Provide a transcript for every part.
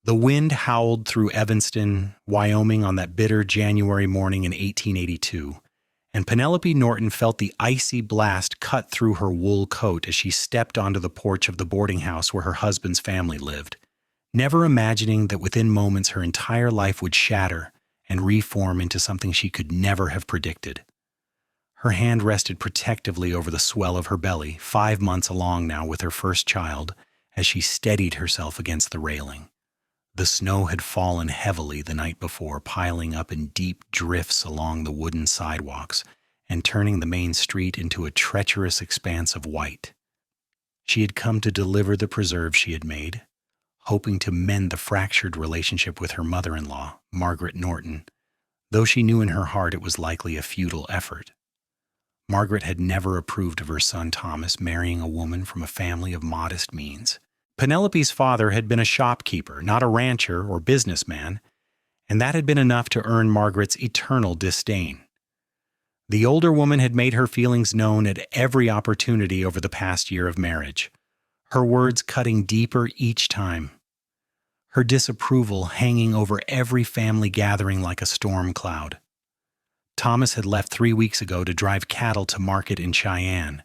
The wind howled through Evanston, Wyoming on that bitter January morning in 1882, and Penelope Norton felt the icy blast cut through her wool coat as she stepped onto the porch of the boarding house where her husband's family lived, never imagining that within moments her entire life would shatter and reform into something she could never have predicted. Her hand rested protectively over the swell of her belly, 5 months along now with her first child, as she steadied herself against the railing. The snow had fallen heavily the night before, piling up in deep drifts along the wooden sidewalks and turning the main street into a treacherous expanse of white. She had come to deliver the preserves she had made, hoping to mend the fractured relationship with her mother-in-law, Margaret Norton, though she knew in her heart it was likely a futile effort. Margaret had never approved of her son Thomas marrying a woman from a family of modest means. Penelope's father had been a shopkeeper, not a rancher or businessman, and that had been enough to earn Margaret's eternal disdain. The older woman had made her feelings known at every opportunity over the past year of marriage, her words cutting deeper each time, her disapproval hanging over every family gathering like a storm cloud. Thomas had left 3 weeks ago to drive cattle to market in Cheyenne,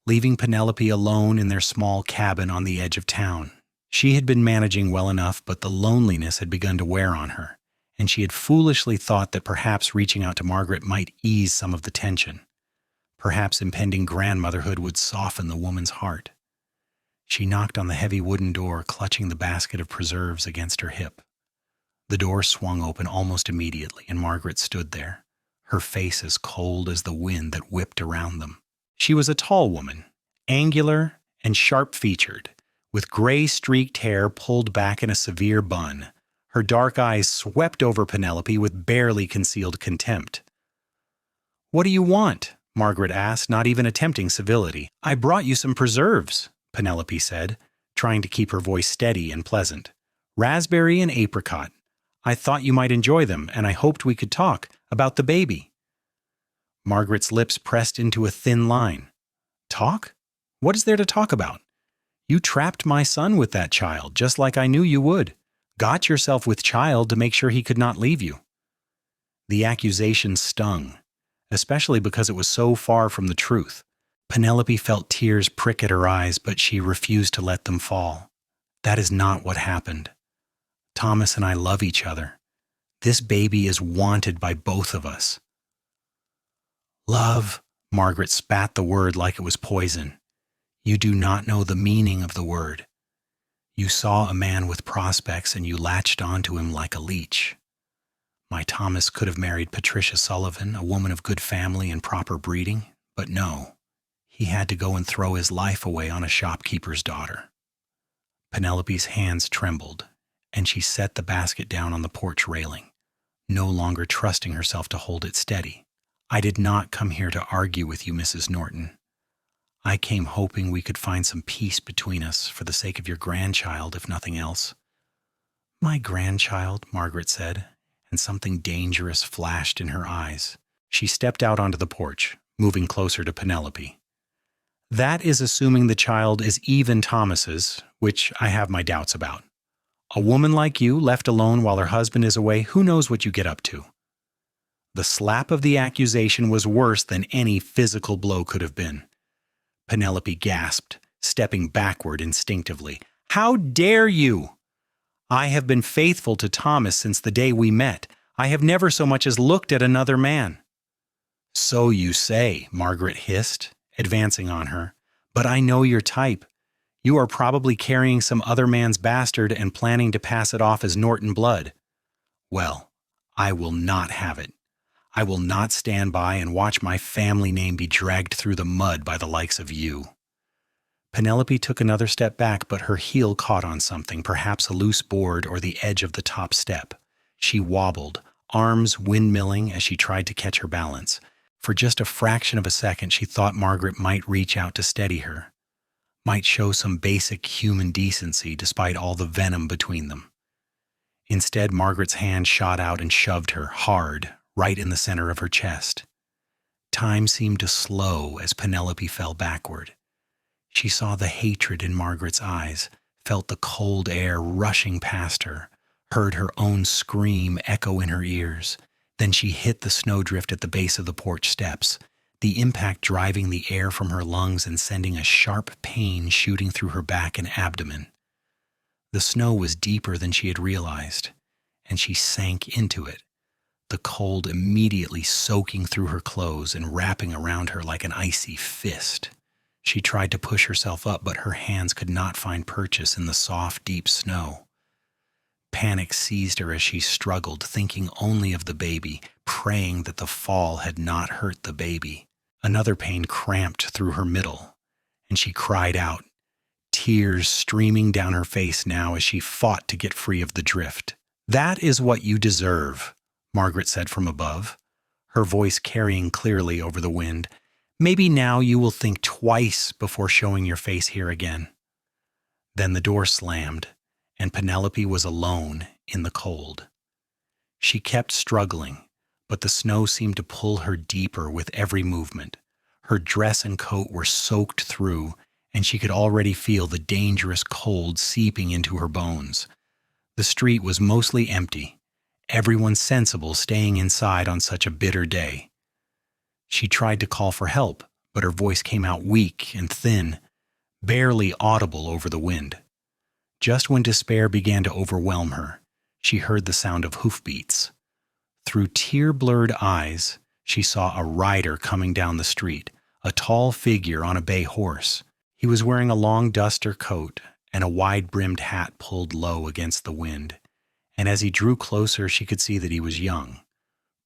leaving Penelope alone in their small cabin on the edge of town. She had been managing well enough, but the loneliness had begun to wear on her, and she had foolishly thought that perhaps reaching out to Margaret might ease some of the tension. Perhaps impending grandmotherhood would soften the woman's heart. She knocked on the heavy wooden door, clutching the basket of preserves against her hip. The door swung open almost immediately, and Margaret stood there, her face as cold as the wind that whipped around them. She was a tall woman, angular and sharp-featured, with gray-streaked hair pulled back in a severe bun. Her dark eyes swept over Penelope with barely concealed contempt. "What do you want?" Margaret asked, not even attempting civility. "I brought you some preserves," Penelope said, trying to keep her voice steady and pleasant. "Raspberry and apricot. I thought you might enjoy them, and I hoped we could talk about the baby." Margaret's lips pressed into a thin line. "Talk? What is there to talk about? You trapped my son with that child, just like I knew you would. Got yourself with child to make sure he could not leave you." The accusation stung, especially because it was so far from the truth. Penelope felt tears prick at her eyes, but she refused to let them fall. "That is not what happened. Thomas and I love each other. This baby is wanted by both of us." "Love," Margaret spat the word like it was poison. "You do not know the meaning of the word. You saw a man with prospects and you latched onto him like a leech. My Thomas could have married Patricia Sullivan, a woman of good family and proper breeding, but no, he had to go and throw his life away on a shopkeeper's daughter." Penelope's hands trembled, and she set the basket down on the porch railing, no longer trusting herself to hold it steady. "I did not come here to argue with you, Mrs. Norton. I came hoping we could find some peace between us for the sake of your grandchild, if nothing else." "My grandchild," Margaret said, and something dangerous flashed in her eyes. She stepped out onto the porch, moving closer to Penelope. "That is assuming the child is even Thomas's, which I have my doubts about. A woman like you, left alone while her husband is away, who knows what you get up to?" The slap of the accusation was worse than any physical blow could have been. Penelope gasped, stepping backward instinctively. "How dare you? I have been faithful to Thomas since the day we met. I have never so much as looked at another man." "So you say," Margaret hissed, advancing on her. "But I know your type. You are probably carrying some other man's bastard and planning to pass it off as Norton blood. Well, I will not have it. I will not stand by and watch my family name be dragged through the mud by the likes of you." Penelope took another step back, but her heel caught on something, perhaps a loose board or the edge of the top step. She wobbled, arms windmilling as she tried to catch her balance. For just a fraction of a second, she thought Margaret might reach out to steady her, might show some basic human decency despite all the venom between them. Instead, Margaret's hand shot out and shoved her, hard, right in the center of her chest. Time seemed to slow as Penelope fell backward. She saw the hatred in Margaret's eyes, felt the cold air rushing past her, heard her own scream echo in her ears. Then she hit the snowdrift at the base of the porch steps, the impact driving the air from her lungs and sending a sharp pain shooting through her back and abdomen. The snow was deeper than she had realized, and she sank into it, the cold immediately soaking through her clothes and wrapping around her like an icy fist. She tried to push herself up, but her hands could not find purchase in the soft, deep snow. Panic seized her as she struggled, thinking only of the baby, praying that the fall had not hurt the baby. Another pain cramped through her middle, and she cried out, tears streaming down her face now as she fought to get free of the drift. "That is what you deserve," Margaret said from above, her voice carrying clearly over the wind. "Maybe now you will think twice before showing your face here again." Then the door slammed, and Penelope was alone in the cold. She kept struggling, but the snow seemed to pull her deeper with every movement. Her dress and coat were soaked through, and she could already feel the dangerous cold seeping into her bones. The street was mostly empty, everyone sensible staying inside on such a bitter day. She tried to call for help, but her voice came out weak and thin, barely audible over the wind. Just when despair began to overwhelm her, she heard the sound of hoofbeats. Through tear-blurred eyes, she saw a rider coming down the street, a tall figure on a bay horse. He was wearing a long duster coat and a wide-brimmed hat pulled low against the wind, and as he drew closer she could see that he was young,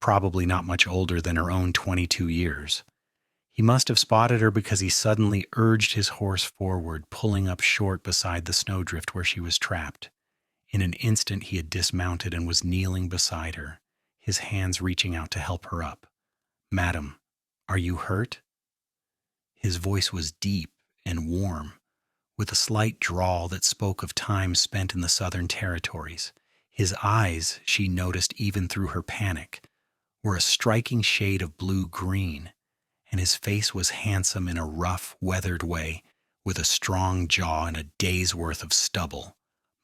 probably not much older than her own 22 years. He must have spotted her because he suddenly urged his horse forward, pulling up short beside the snowdrift where she was trapped. In an instant he had dismounted and was kneeling beside her, his hands reaching out to help her up. "Madam, are you hurt?" His voice was deep and warm, with a slight drawl that spoke of time spent in the Southern Territories. His eyes, she noticed even through her panic, were a striking shade of blue-green, and his face was handsome in a rough, weathered way, with a strong jaw and a day's worth of stubble.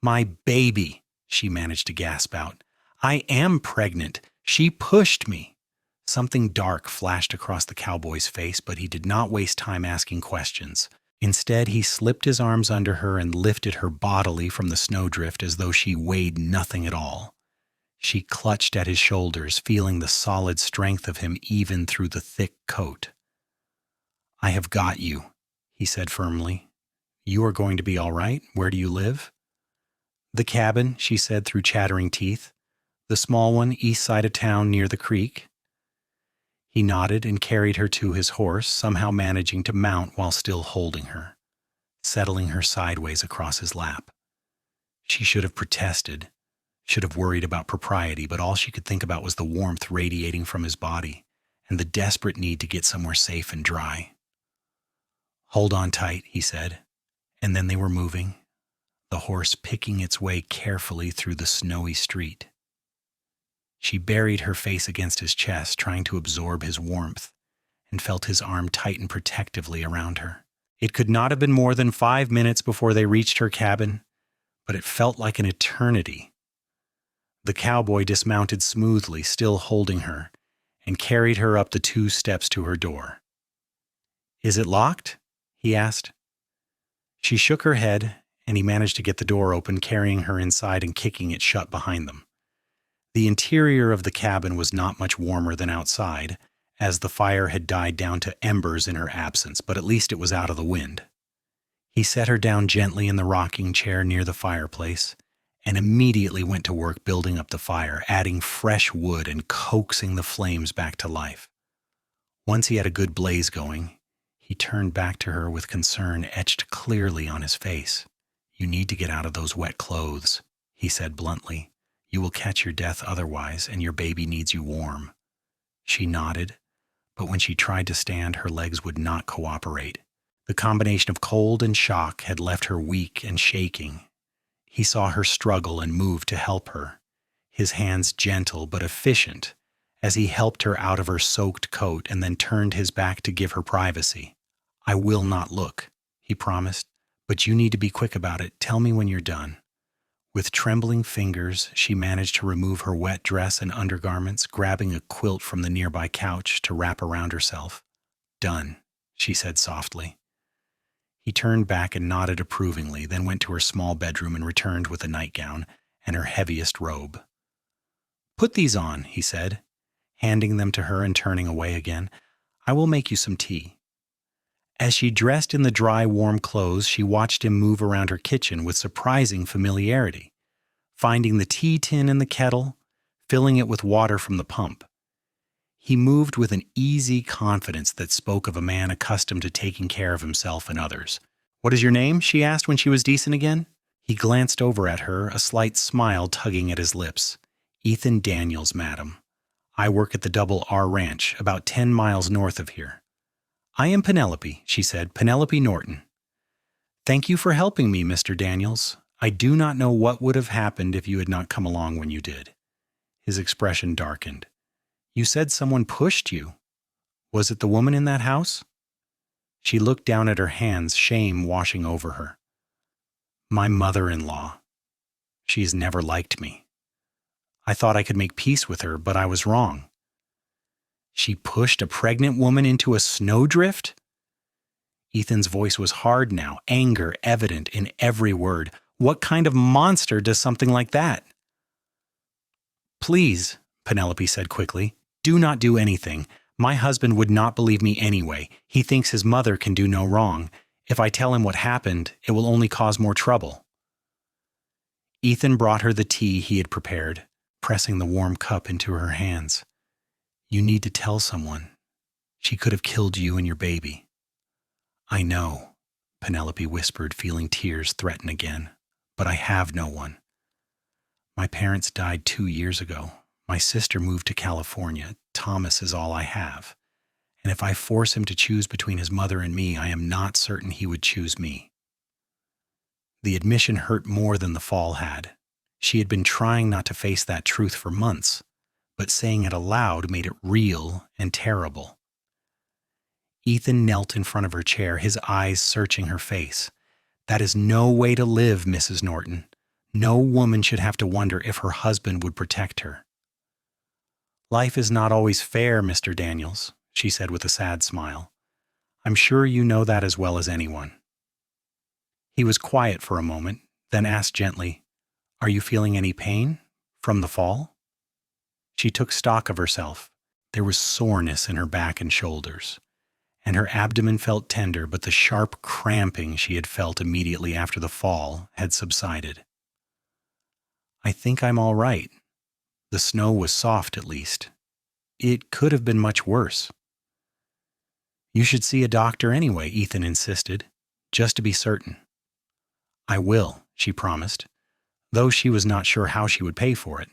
"My baby," she managed to gasp out. "I am pregnant. She pushed me." Something dark flashed across the cowboy's face, but he did not waste time asking questions. Instead, he slipped his arms under her and lifted her bodily from the snowdrift as though she weighed nothing at all. She clutched at his shoulders, feeling the solid strength of him even through the thick coat. "I have got you," he said firmly. "You are going to be all right. Where do you live?" "The cabin," she said through chattering teeth. "The small one, east side of town near the creek." He nodded and carried her to his horse, somehow managing to mount while still holding her, settling her sideways across his lap. She should have protested, should have worried about propriety, but all she could think about was the warmth radiating from his body and the desperate need to get somewhere safe and dry. "Hold on tight," he said, and then they were moving, the horse picking its way carefully through the snowy street. She buried her face against his chest, trying to absorb his warmth, and felt his arm tighten protectively around her. It could not have been more than 5 minutes before they reached her cabin, but it felt like an eternity. The cowboy dismounted smoothly, still holding her, and carried her up the 2 steps to her door. "Is it locked?" he asked. She shook her head, and he managed to get the door open, carrying her inside and kicking it shut behind them. The interior of the cabin was not much warmer than outside, as the fire had died down to embers in her absence, but at least it was out of the wind. He set her down gently in the rocking chair near the fireplace, and immediately went to work building up the fire, adding fresh wood and coaxing the flames back to life. Once he had a good blaze going, he turned back to her with concern etched clearly on his face. "You need to get out of those wet clothes," he said bluntly. "You will catch your death otherwise, and your baby needs you warm." She nodded, but when she tried to stand, her legs would not cooperate. The combination of cold and shock had left her weak and shaking. He saw her struggle and moved to help her, his hands gentle but efficient, as he helped her out of her soaked coat and then turned his back to give her privacy. "I will not look," he promised, "but you need to be quick about it. Tell me when you're done." With trembling fingers, she managed to remove her wet dress and undergarments, grabbing a quilt from the nearby couch to wrap around herself. "Done," she said softly. He turned back and nodded approvingly, then went to her small bedroom and returned with a nightgown and her heaviest robe. "Put these on," he said, handing them to her and turning away again. "I will make you some tea." As she dressed in the dry, warm clothes, she watched him move around her kitchen with surprising familiarity, finding the tea tin in the kettle, filling it with water from the pump. He moved with an easy confidence that spoke of a man accustomed to taking care of himself and others. "What is your name?" she asked when she was decent again. He glanced over at her, a slight smile tugging at his lips. "Ethan Daniels, madam. I work at the Double R Ranch, about 10 miles north of here." "I am Penelope," she said, "Penelope Norton." "Thank you for helping me, Mr. Daniels. I do not know what would have happened if you had not come along when you did." His expression darkened. "You said someone pushed you. Was it the woman in that house?" She looked down at her hands, shame washing over her. "My mother-in-law. She's never liked me. I thought I could make peace with her, but I was wrong." "She pushed a pregnant woman into a snowdrift?" Ethan's voice was hard now, anger evident in every word. "What kind of monster does something like that?" "Please," Penelope said quickly, "do not do anything. My husband would not believe me anyway. He thinks his mother can do no wrong. If I tell him what happened, it will only cause more trouble." Ethan brought her the tea he had prepared, pressing the warm cup into her hands. "You need to tell someone. She could have killed you and your baby." "I know," Penelope whispered, feeling tears threaten again, "but I have no one. My parents died 2 years ago. My sister moved to California. Thomas is all I have. And if I force him to choose between his mother and me, I am not certain he would choose me." The admission hurt more than the fall had. She had been trying not to face that truth for months, but saying it aloud made it real and terrible. Ethan knelt in front of her chair, his eyes searching her face. "That is no way to live, Mrs. Norton. No woman should have to wonder if her husband would protect her." "Life is not always fair, Mr. Daniels," she said with a sad smile. "I'm sure you know that as well as anyone." He was quiet for a moment, then asked gently, "Are you feeling any pain from the fall?" She took stock of herself. There was soreness in her back and shoulders, and her abdomen felt tender, but the sharp cramping she had felt immediately after the fall had subsided. "I think I'm all right. The snow was soft, at least. It could have been much worse." "You should see a doctor anyway," Ethan insisted, "just to be certain." "I will," she promised, though she was not sure how she would pay for it.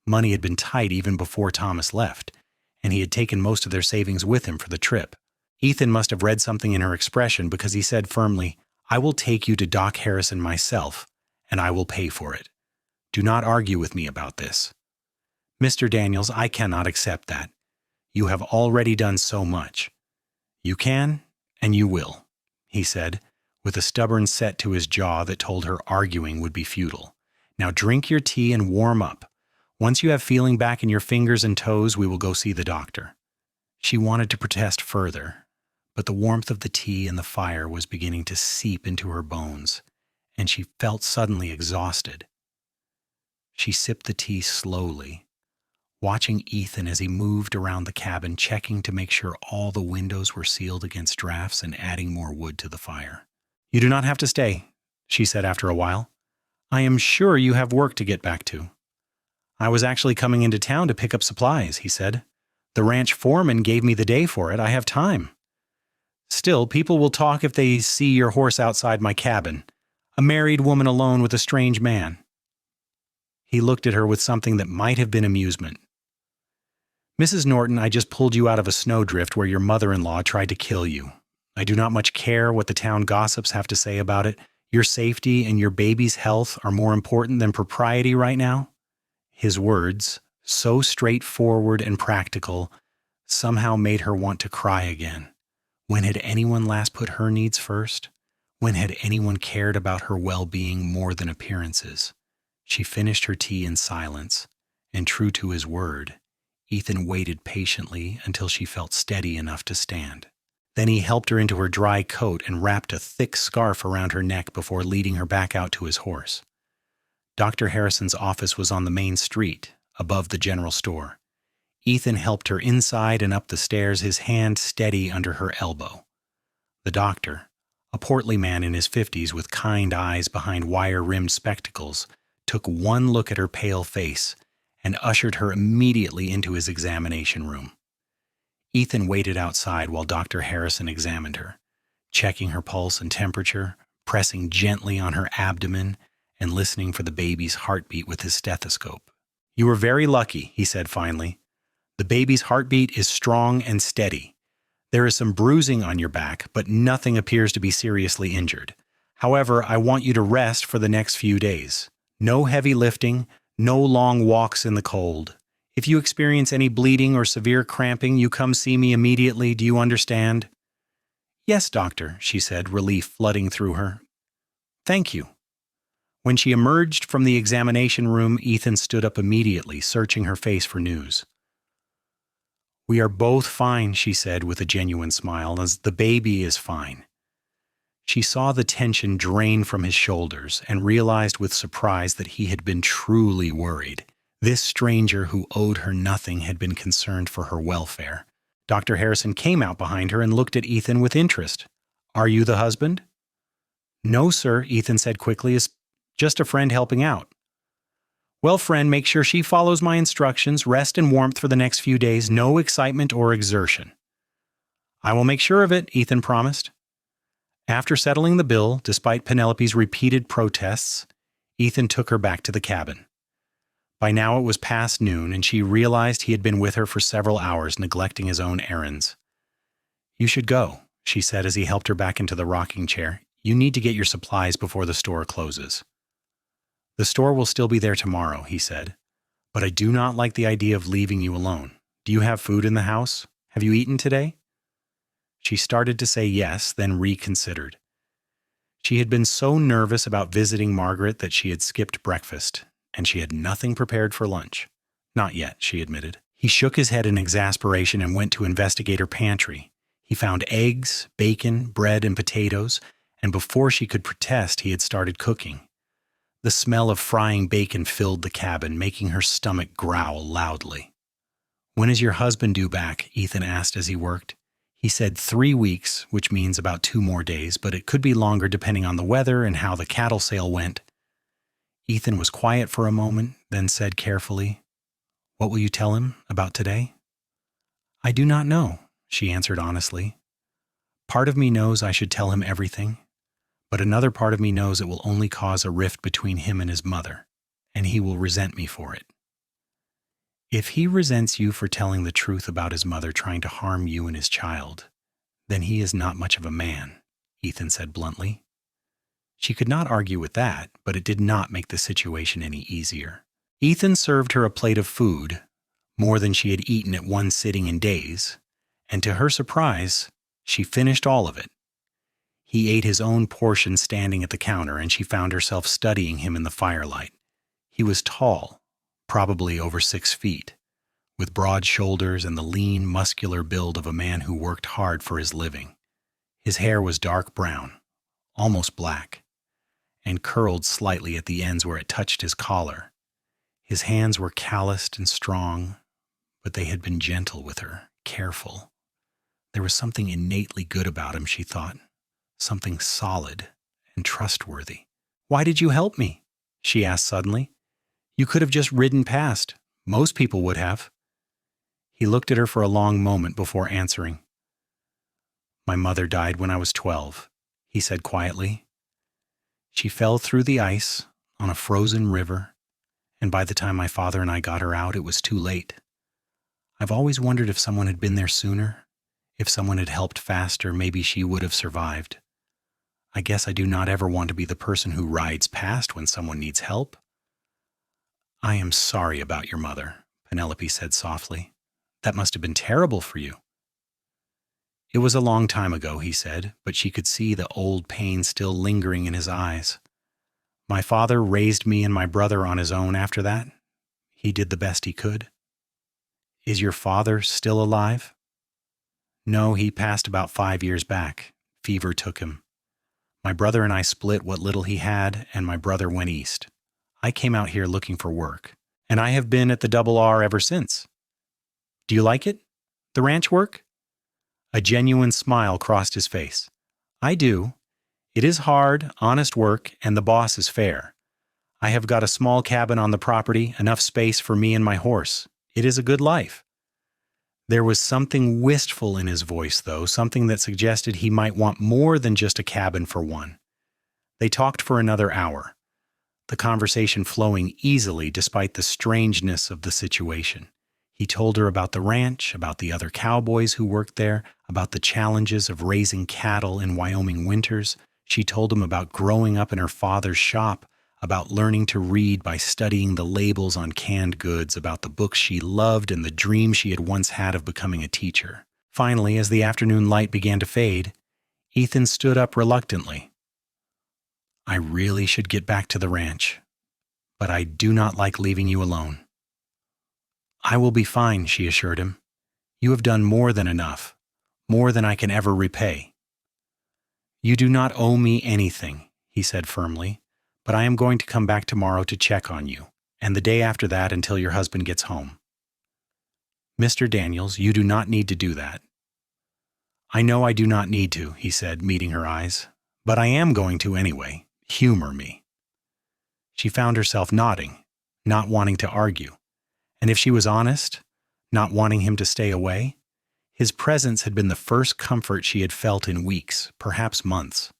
Money had been tight even before Thomas left, and he had taken most of their savings with him for the trip. Ethan must have read something in her expression because he said firmly, "I will take you to Doc Harrison myself, and I will pay for it. Do not argue with me about this." "Mr. Daniels, I cannot accept that. You have already done so much." "You can, and you will," he said, with a stubborn set to his jaw that told her arguing would be futile. "Now drink your tea and warm up. Once you have feeling back in your fingers and toes, we will go see the doctor." She wanted to protest further, but the warmth of the tea and the fire was beginning to seep into her bones, and she felt suddenly exhausted. She sipped the tea slowly, watching Ethan as he moved around the cabin, checking to make sure all the windows were sealed against drafts and adding more wood to the fire. "You do not have to stay," she said after a while. "I am sure you have work to get back to." "I was actually coming into town to pick up supplies," he said. "The ranch foreman gave me the day for it. I have time." "Still, people will talk if they see your horse outside my cabin. A married woman alone with a strange man." He looked at her with something that might have been amusement. "Mrs. Norton, I just pulled you out of a snowdrift where your mother-in-law tried to kill you. I do not much care what the town gossips have to say about it. Your safety and your baby's health are more important than propriety right now." His words, so straightforward and practical, somehow made her want to cry again. When had anyone last put her needs first? When had anyone cared about her well-being more than appearances? She finished her tea in silence, and true to his word, Ethan waited patiently until she felt steady enough to stand. Then he helped her into her dry coat and wrapped a thick scarf around her neck before leading her back out to his horse. Dr. Harrison's office was on the main street, above the general store. Ethan helped her inside and up the stairs, his hand steady under her elbow. The doctor, a portly man in his 50s with kind eyes behind wire-rimmed spectacles, took one look at her pale face and ushered her immediately into his examination room. Ethan waited outside while Dr. Harrison examined her, checking her pulse and temperature, pressing gently on her abdomen, and listening for the baby's heartbeat with his stethoscope. "You were very lucky," he said finally. "The baby's heartbeat is strong and steady. There is some bruising on your back, but nothing appears to be seriously injured. However, I want you to rest for the next few days. No heavy lifting, no long walks in the cold. If you experience any bleeding or severe cramping, you come see me immediately. Do you understand?" "Yes, doctor," she said, relief flooding through her. "Thank you." When she emerged from the examination room, Ethan stood up immediately, searching her face for news. "We are both fine," she said with a genuine smile, "as the baby is fine." She saw the tension drain from his shoulders and realized with surprise that he had been truly worried. This stranger who owed her nothing had been concerned for her welfare. Dr. Harrison came out behind her and looked at Ethan with interest. "Are you the husband?" "No, sir," Ethan said quickly. "It's just a friend helping out." "Well, friend, make sure she follows my instructions. Rest and warmth for the next few days. No excitement or exertion." "I will make sure of it," Ethan promised. After settling the bill, despite Penelope's repeated protests, Ethan took her back to the cabin. By now it was past noon, and she realized he had been with her for several hours, neglecting his own errands. "You should go," she said as he helped her back into the rocking chair. "You need to get your supplies before the store closes." "The store will still be there tomorrow," he said, "but I do not like the idea of leaving you alone. Do you have food in the house? Have you eaten today?" She started to say yes, then reconsidered. She had been so nervous about visiting Margaret that she had skipped breakfast, and she had nothing prepared for lunch. "Not yet," she admitted. He shook his head in exasperation and went to investigate her pantry. He found eggs, bacon, bread, and potatoes, and before she could protest, he had started cooking. The smell of frying bacon filled the cabin, making her stomach growl loudly. "When is your husband due back?" Ethan asked as he worked. He said 3 weeks, which means about 2 more days, but it could be longer depending on the weather and how the cattle sale went. Ethan was quiet for a moment, then said carefully, "What will you tell him about today?" "I do not know," she answered honestly. "Part of me knows I should tell him everything, but another part of me knows it will only cause a rift between him and his mother, and he will resent me for it." "If he resents you for telling the truth about his mother trying to harm you and his child, then he is not much of a man," Ethan said bluntly. She could not argue with that, but it did not make the situation any easier. Ethan served her a plate of food, more than she had eaten at one sitting in days, and to her surprise, she finished all of it. He ate his own portion standing at the counter, and she found herself studying him in the firelight. He was tall, probably over 6 feet, with broad shoulders and the lean, muscular build of a man who worked hard for his living. His hair was dark brown, almost black, and curled slightly at the ends where it touched his collar. His hands were calloused and strong, but they had been gentle with her, careful. There was something innately good about him, she thought, something solid and trustworthy. "Why did you help me?" she asked suddenly. "You could have just ridden past. Most people would have." He looked at her for a long moment before answering. "My mother died when I was 12, he said quietly. "She fell through the ice on a frozen river, and by the time my father and I got her out, it was too late. I've always wondered if someone had been there sooner, if someone had helped faster, maybe she would have survived. I guess I do not ever want to be the person who rides past when someone needs help." "I am sorry about your mother," Penelope said softly. "That must have been terrible for you." "It was a long time ago," he said, but she could see the old pain still lingering in his eyes. My father raised me and my brother on his own after that. He did the best he could. Is your father still alive? No, he passed about 5 years back. Fever took him. My brother and I split what little he had, and my brother went east. I came out here looking for work, and I have been at the Double R ever since. Do you like it? The ranch work? A genuine smile crossed his face. I do. It is hard, honest work, and the boss is fair. I have got a small cabin on the property, enough space for me and my horse. It is a good life. There was something wistful in his voice, though, something that suggested he might want more than just a cabin for one. They talked for another hour, the conversation flowing easily despite the strangeness of the situation. He told her about the ranch, about the other cowboys who worked there, about the challenges of raising cattle in Wyoming winters. She told him about growing up in her father's shop, about learning to read by studying the labels on canned goods, about the books she loved and the dream she had once had of becoming a teacher. Finally, as the afternoon light began to fade, Ethan stood up reluctantly. I really should get back to the ranch, but I do not like leaving you alone. I will be fine, she assured him. You have done more than enough, more than I can ever repay. You do not owe me anything, he said firmly, but I am going to come back tomorrow to check on you, and the day after that until your husband gets home. Mr. Daniels, you do not need to do that. I know I do not need to, he said, meeting her eyes, but I am going to anyway. Humor me. She found herself nodding, not wanting to argue. And if she was honest, not wanting him to stay away, his presence had been the first comfort she had felt in weeks, perhaps months.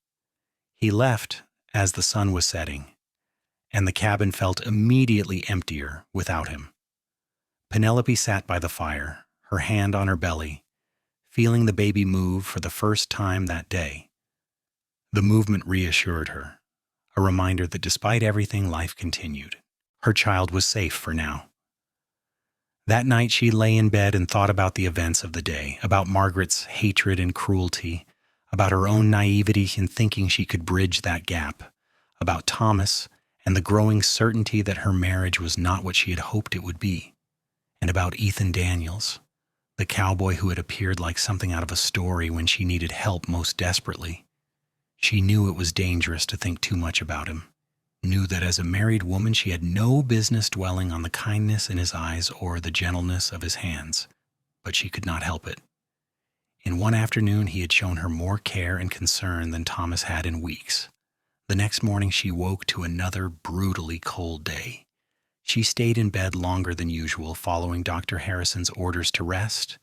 He left as the sun was setting, and the cabin felt immediately emptier without him. Penelope sat by the fire, her hand on her belly, feeling the baby move for the first time that day. The movement reassured her, a reminder that despite everything, life continued. Her child was safe for now. That night she lay in bed and thought about the events of the day, about Margaret's hatred and cruelty, about her own naivety in thinking she could bridge that gap, about Thomas and the growing certainty that her marriage was not what she had hoped it would be, and about Ethan Daniels, the cowboy who had appeared like something out of a story when she needed help most desperately. She knew it was dangerous to think too much about him, knew that as a married woman she had no business dwelling on the kindness in his eyes or the gentleness of his hands, but she could not help it. In one afternoon he had shown her more care and concern than Thomas had in weeks. The next morning she woke to another brutally cold day. She stayed in bed longer than usual, following Dr. Harrison's orders to rest,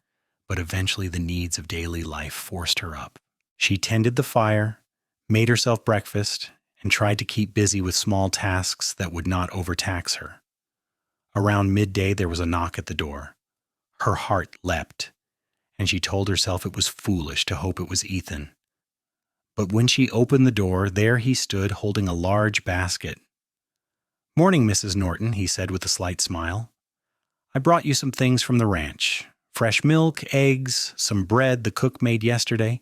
but eventually the needs of daily life forced her up. She tended the fire, made herself breakfast, and tried to keep busy with small tasks that would not overtax her. Around midday there was a knock at the door. Her heart leapt, and she told herself it was foolish to hope it was Ethan. But when she opened the door, there he stood holding a large basket. "Morning, Mrs. Norton," he said with a slight smile. "I brought you some things from the ranch. Fresh milk, eggs, some bread the cook made yesterday.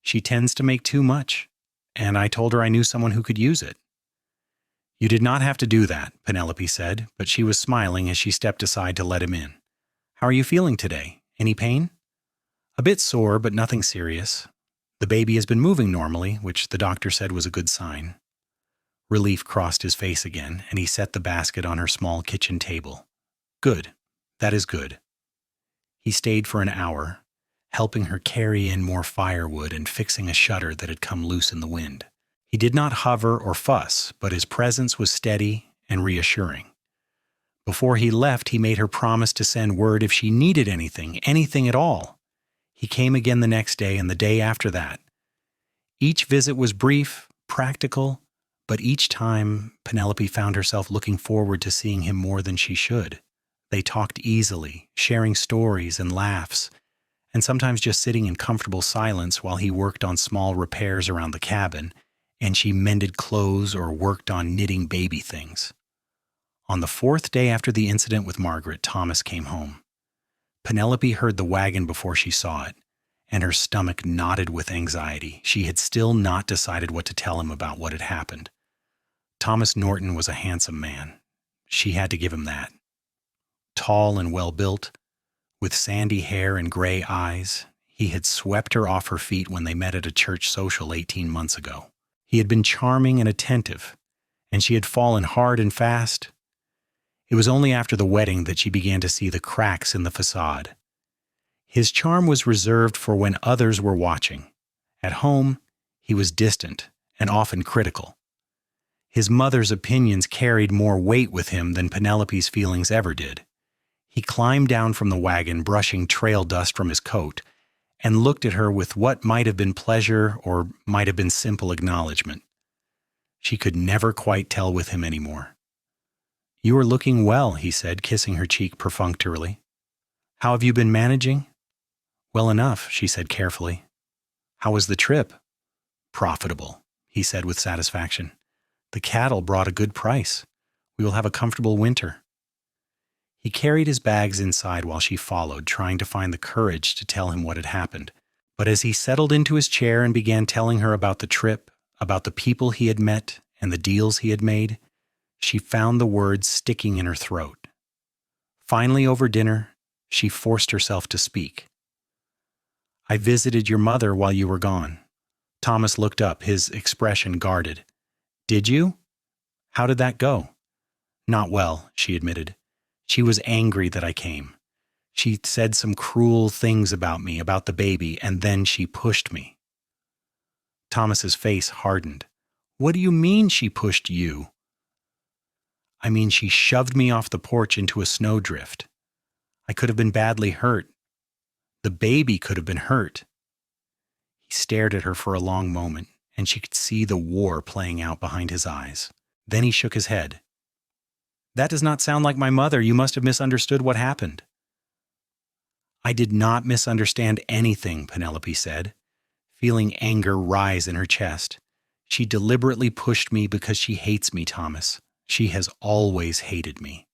She tends to make too much, and I told her I knew someone who could use it." "You did not have to do that," Penelope said, but she was smiling as she stepped aside to let him in. "How are you feeling today? Any pain?" "A bit sore, but nothing serious. The baby has been moving normally, which the doctor said was a good sign." Relief crossed his face again, and he set the basket on her small kitchen table. "Good. That is good." He stayed for an hour, helping her carry in more firewood and fixing a shutter that had come loose in the wind. He did not hover or fuss, but his presence was steady and reassuring. Before he left, he made her promise to send word if she needed anything at all. He came again the next day and the day after that. Each visit was brief, practical, but each time Penelope found herself looking forward to seeing him more than she should. They talked easily, sharing stories and laughs, and sometimes just sitting in comfortable silence while he worked on small repairs around the cabin, and she mended clothes or worked on knitting baby things. On the 4th day after the incident with Margaret, Thomas came home. Penelope heard the wagon before she saw it, and her stomach knotted with anxiety. She had still not decided what to tell him about what had happened. Thomas Norton was a handsome man. She had to give him that. Tall and well-built, with sandy hair and gray eyes, he had swept her off her feet when they met at a church social 18 months ago. He had been charming and attentive, and she had fallen hard and fast. It was only after the wedding that she began to see the cracks in the facade. His charm was reserved for when others were watching. At home, he was distant and often critical. His mother's opinions carried more weight with him than Penelope's feelings ever did. He climbed down from the wagon, brushing trail dust from his coat, and looked at her with what might have been pleasure or might have been simple acknowledgement. She could never quite tell with him anymore. "You are looking well," he said, kissing her cheek perfunctorily. "How have you been managing?" "Well enough," she said carefully. "How was the trip?" "Profitable," he said with satisfaction. "The cattle brought a good price. We will have a comfortable winter." He carried his bags inside while she followed, trying to find the courage to tell him what had happened. But as he settled into his chair and began telling her about the trip, about the people he had met and the deals he had made, she found the words sticking in her throat. Finally, over dinner, she forced herself to speak. "I visited your mother while you were gone." Thomas looked up, his expression guarded. "Did you? How did that go?" "Not well," she admitted. "She was angry that I came. She said some cruel things about me, about the baby, and then she pushed me." Thomas's face hardened. "What do you mean she pushed you?" "I mean she shoved me off the porch into a snowdrift. I could have been badly hurt. The baby could have been hurt." He stared at her for a long moment, and she could see the war playing out behind his eyes. Then he shook his head. "That does not sound like my mother. You must have misunderstood what happened." "I did not misunderstand anything," Penelope said, feeling anger rise in her chest. "She deliberately pushed me because she hates me, Thomas. She has always hated me."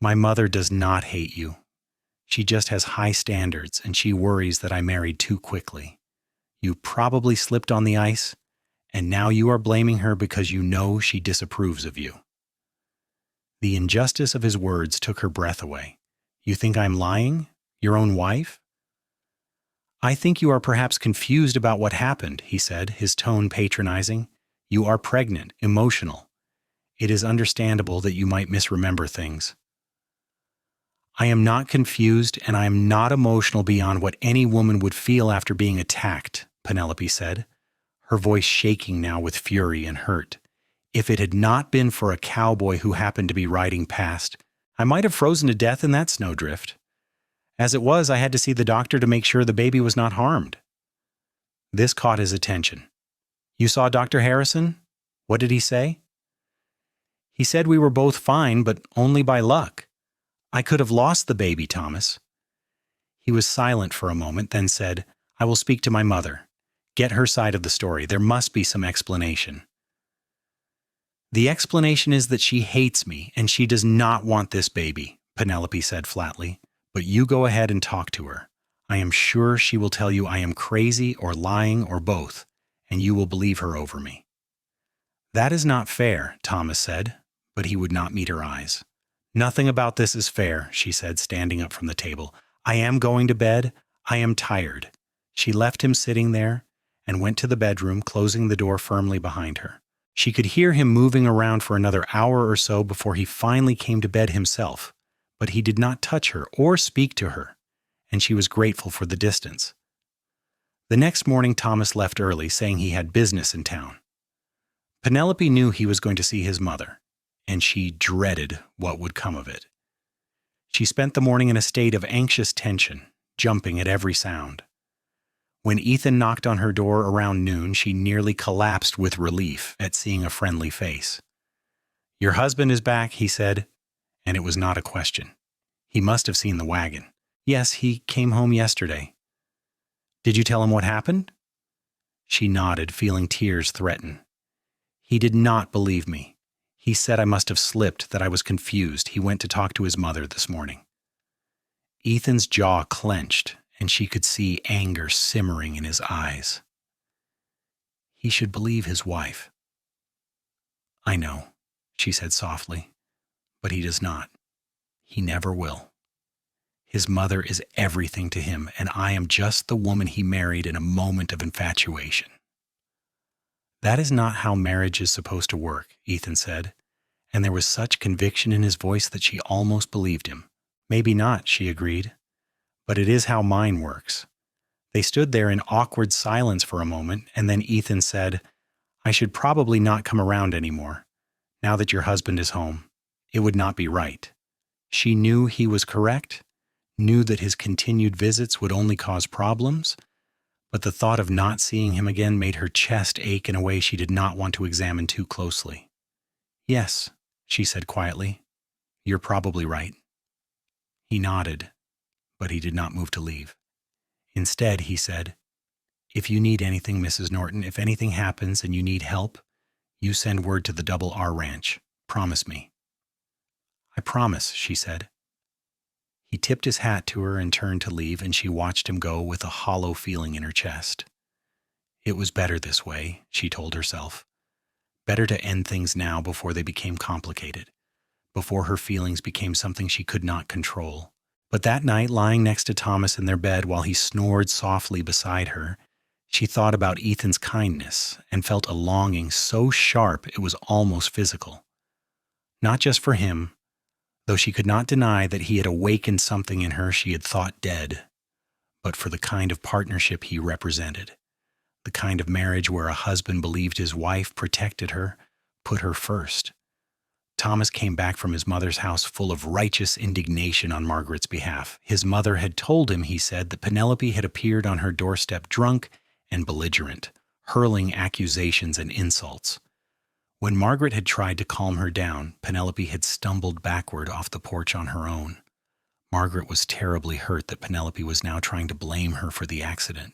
"My mother does not hate you. She just has high standards, and she worries that I married too quickly. You probably slipped on the ice, and now you are blaming her because you know she disapproves of you." The injustice of his words took her breath away. "You think I'm lying? Your own wife?" "I think you are perhaps confused about what happened," he said, his tone patronizing. "You are pregnant, emotional. It is understandable that you might misremember things." "I am not confused, and I am not emotional beyond what any woman would feel after being attacked," Penelope said, her voice shaking now with fury and hurt. "If it had not been for a cowboy who happened to be riding past, I might have frozen to death in that snowdrift. As it was, I had to see the doctor to make sure the baby was not harmed." This caught his attention. "You saw Dr. Harrison? What did he say?" "He said we were both fine, but only by luck. I could have lost the baby, Thomas." He was silent for a moment, then said, "I will speak to my mother. Get her side of the story. There must be some explanation." "The explanation is that she hates me, and she does not want this baby," Penelope said flatly. "But you go ahead and talk to her. I am sure she will tell you I am crazy or lying or both, and you will believe her over me." "That is not fair," Thomas said, but he would not meet her eyes. "Nothing about this is fair," she said, standing up from the table. "I am going to bed. I am tired." She left him sitting there and went to the bedroom, closing the door firmly behind her. She could hear him moving around for another hour or so before he finally came to bed himself, but he did not touch her or speak to her, and she was grateful for the distance. The next morning, Thomas left early, saying he had business in town. Penelope knew he was going to see his mother, and she dreaded what would come of it. She spent the morning in a state of anxious tension, jumping at every sound. When Ethan knocked on her door around noon, she nearly collapsed with relief at seeing a friendly face. "Your husband is back," he said, and it was not a question. He must have seen the wagon. "Yes, he came home yesterday." "Did you tell him what happened?" She nodded, feeling tears threaten. "He did not believe me. He said I must have slipped, that I was confused. He went to talk to his mother this morning." Ethan's jaw clenched, and she could see anger simmering in his eyes. He should believe his wife. I know, she said softly, but he does not. He never will. His mother is everything to him, and I am just the woman he married in a moment of infatuation. That is not how marriage is supposed to work, Ethan said, and there was such conviction in his voice that she almost believed him. Maybe not, she agreed, but it is how mine works. They stood there in awkward silence for a moment, and then Ethan said, I should probably not come around anymore, now that your husband is home. It would not be right. She knew he was correct, knew that his continued visits would only cause problems, but the thought of not seeing him again made her chest ache in a way she did not want to examine too closely. Yes, she said quietly, you're probably right. He nodded, but he did not move to leave. Instead, he said, if you need anything, Mrs. Norton, if anything happens and you need help, you send word to the Double R Ranch. Promise me. I promise, she said. He tipped his hat to her and turned to leave, and she watched him go with a hollow feeling in her chest. It was better this way, she told herself. Better to end things now before they became complicated, before her feelings became something she could not control. But that night, lying next to Thomas in their bed while he snored softly beside her, she thought about Ethan's kindness and felt a longing so sharp it was almost physical. Not just for him, though she could not deny that he had awakened something in her she had thought dead, but for the kind of partnership he represented, the kind of marriage where a husband believed his wife protected her, put her first. Thomas came back from his mother's house full of righteous indignation on Margaret's behalf. His mother had told him, he said, that Penelope had appeared on her doorstep drunk and belligerent, hurling accusations and insults. When Margaret had tried to calm her down, Penelope had stumbled backward off the porch on her own. Margaret was terribly hurt that Penelope was now trying to blame her for the accident.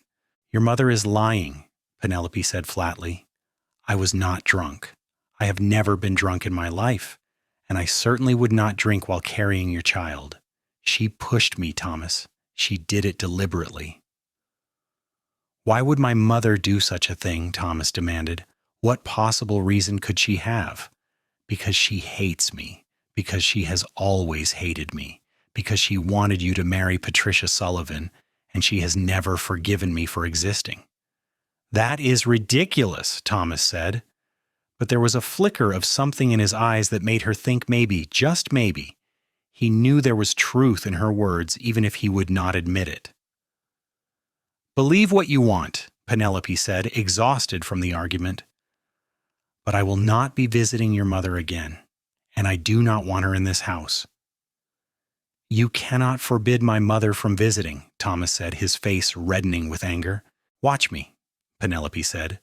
Your mother is lying, Penelope said flatly. I was not drunk. I have never been drunk in my life, and I certainly would not drink while carrying your child. She pushed me, Thomas. She did it deliberately. Why would my mother do such a thing? Thomas demanded. What possible reason could she have? Because she hates me. Because she has always hated me. Because she wanted you to marry Patricia Sullivan, and she has never forgiven me for existing. That is ridiculous, Thomas said. But there was a flicker of something in his eyes that made her think maybe, just maybe, he knew there was truth in her words even if he would not admit it. Believe what you want, Penelope said, exhausted from the argument. But I will not be visiting your mother again, and I do not want her in this house. You cannot forbid my mother from visiting, Thomas said, his face reddening with anger. Watch me, Penelope said,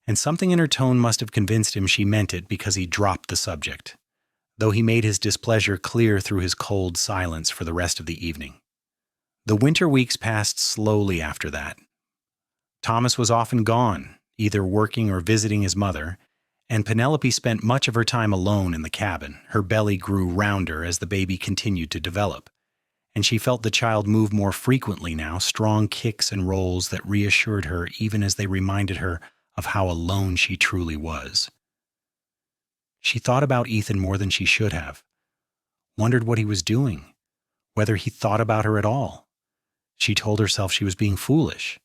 and something in her tone must have convinced him she meant it because he dropped the subject, though he made his displeasure clear through his cold silence for the rest of the evening. The winter weeks passed slowly after that. Thomas was often gone, either working or visiting his mother, and Penelope spent much of her time alone in the cabin. Her belly grew rounder as the baby continued to develop, and she felt the child move more frequently now, strong kicks and rolls that reassured her even as they reminded her of how alone she truly was. She thought about Ethan more than she should have, wondered what he was doing, whether he thought about her at all. She told herself she was being foolish,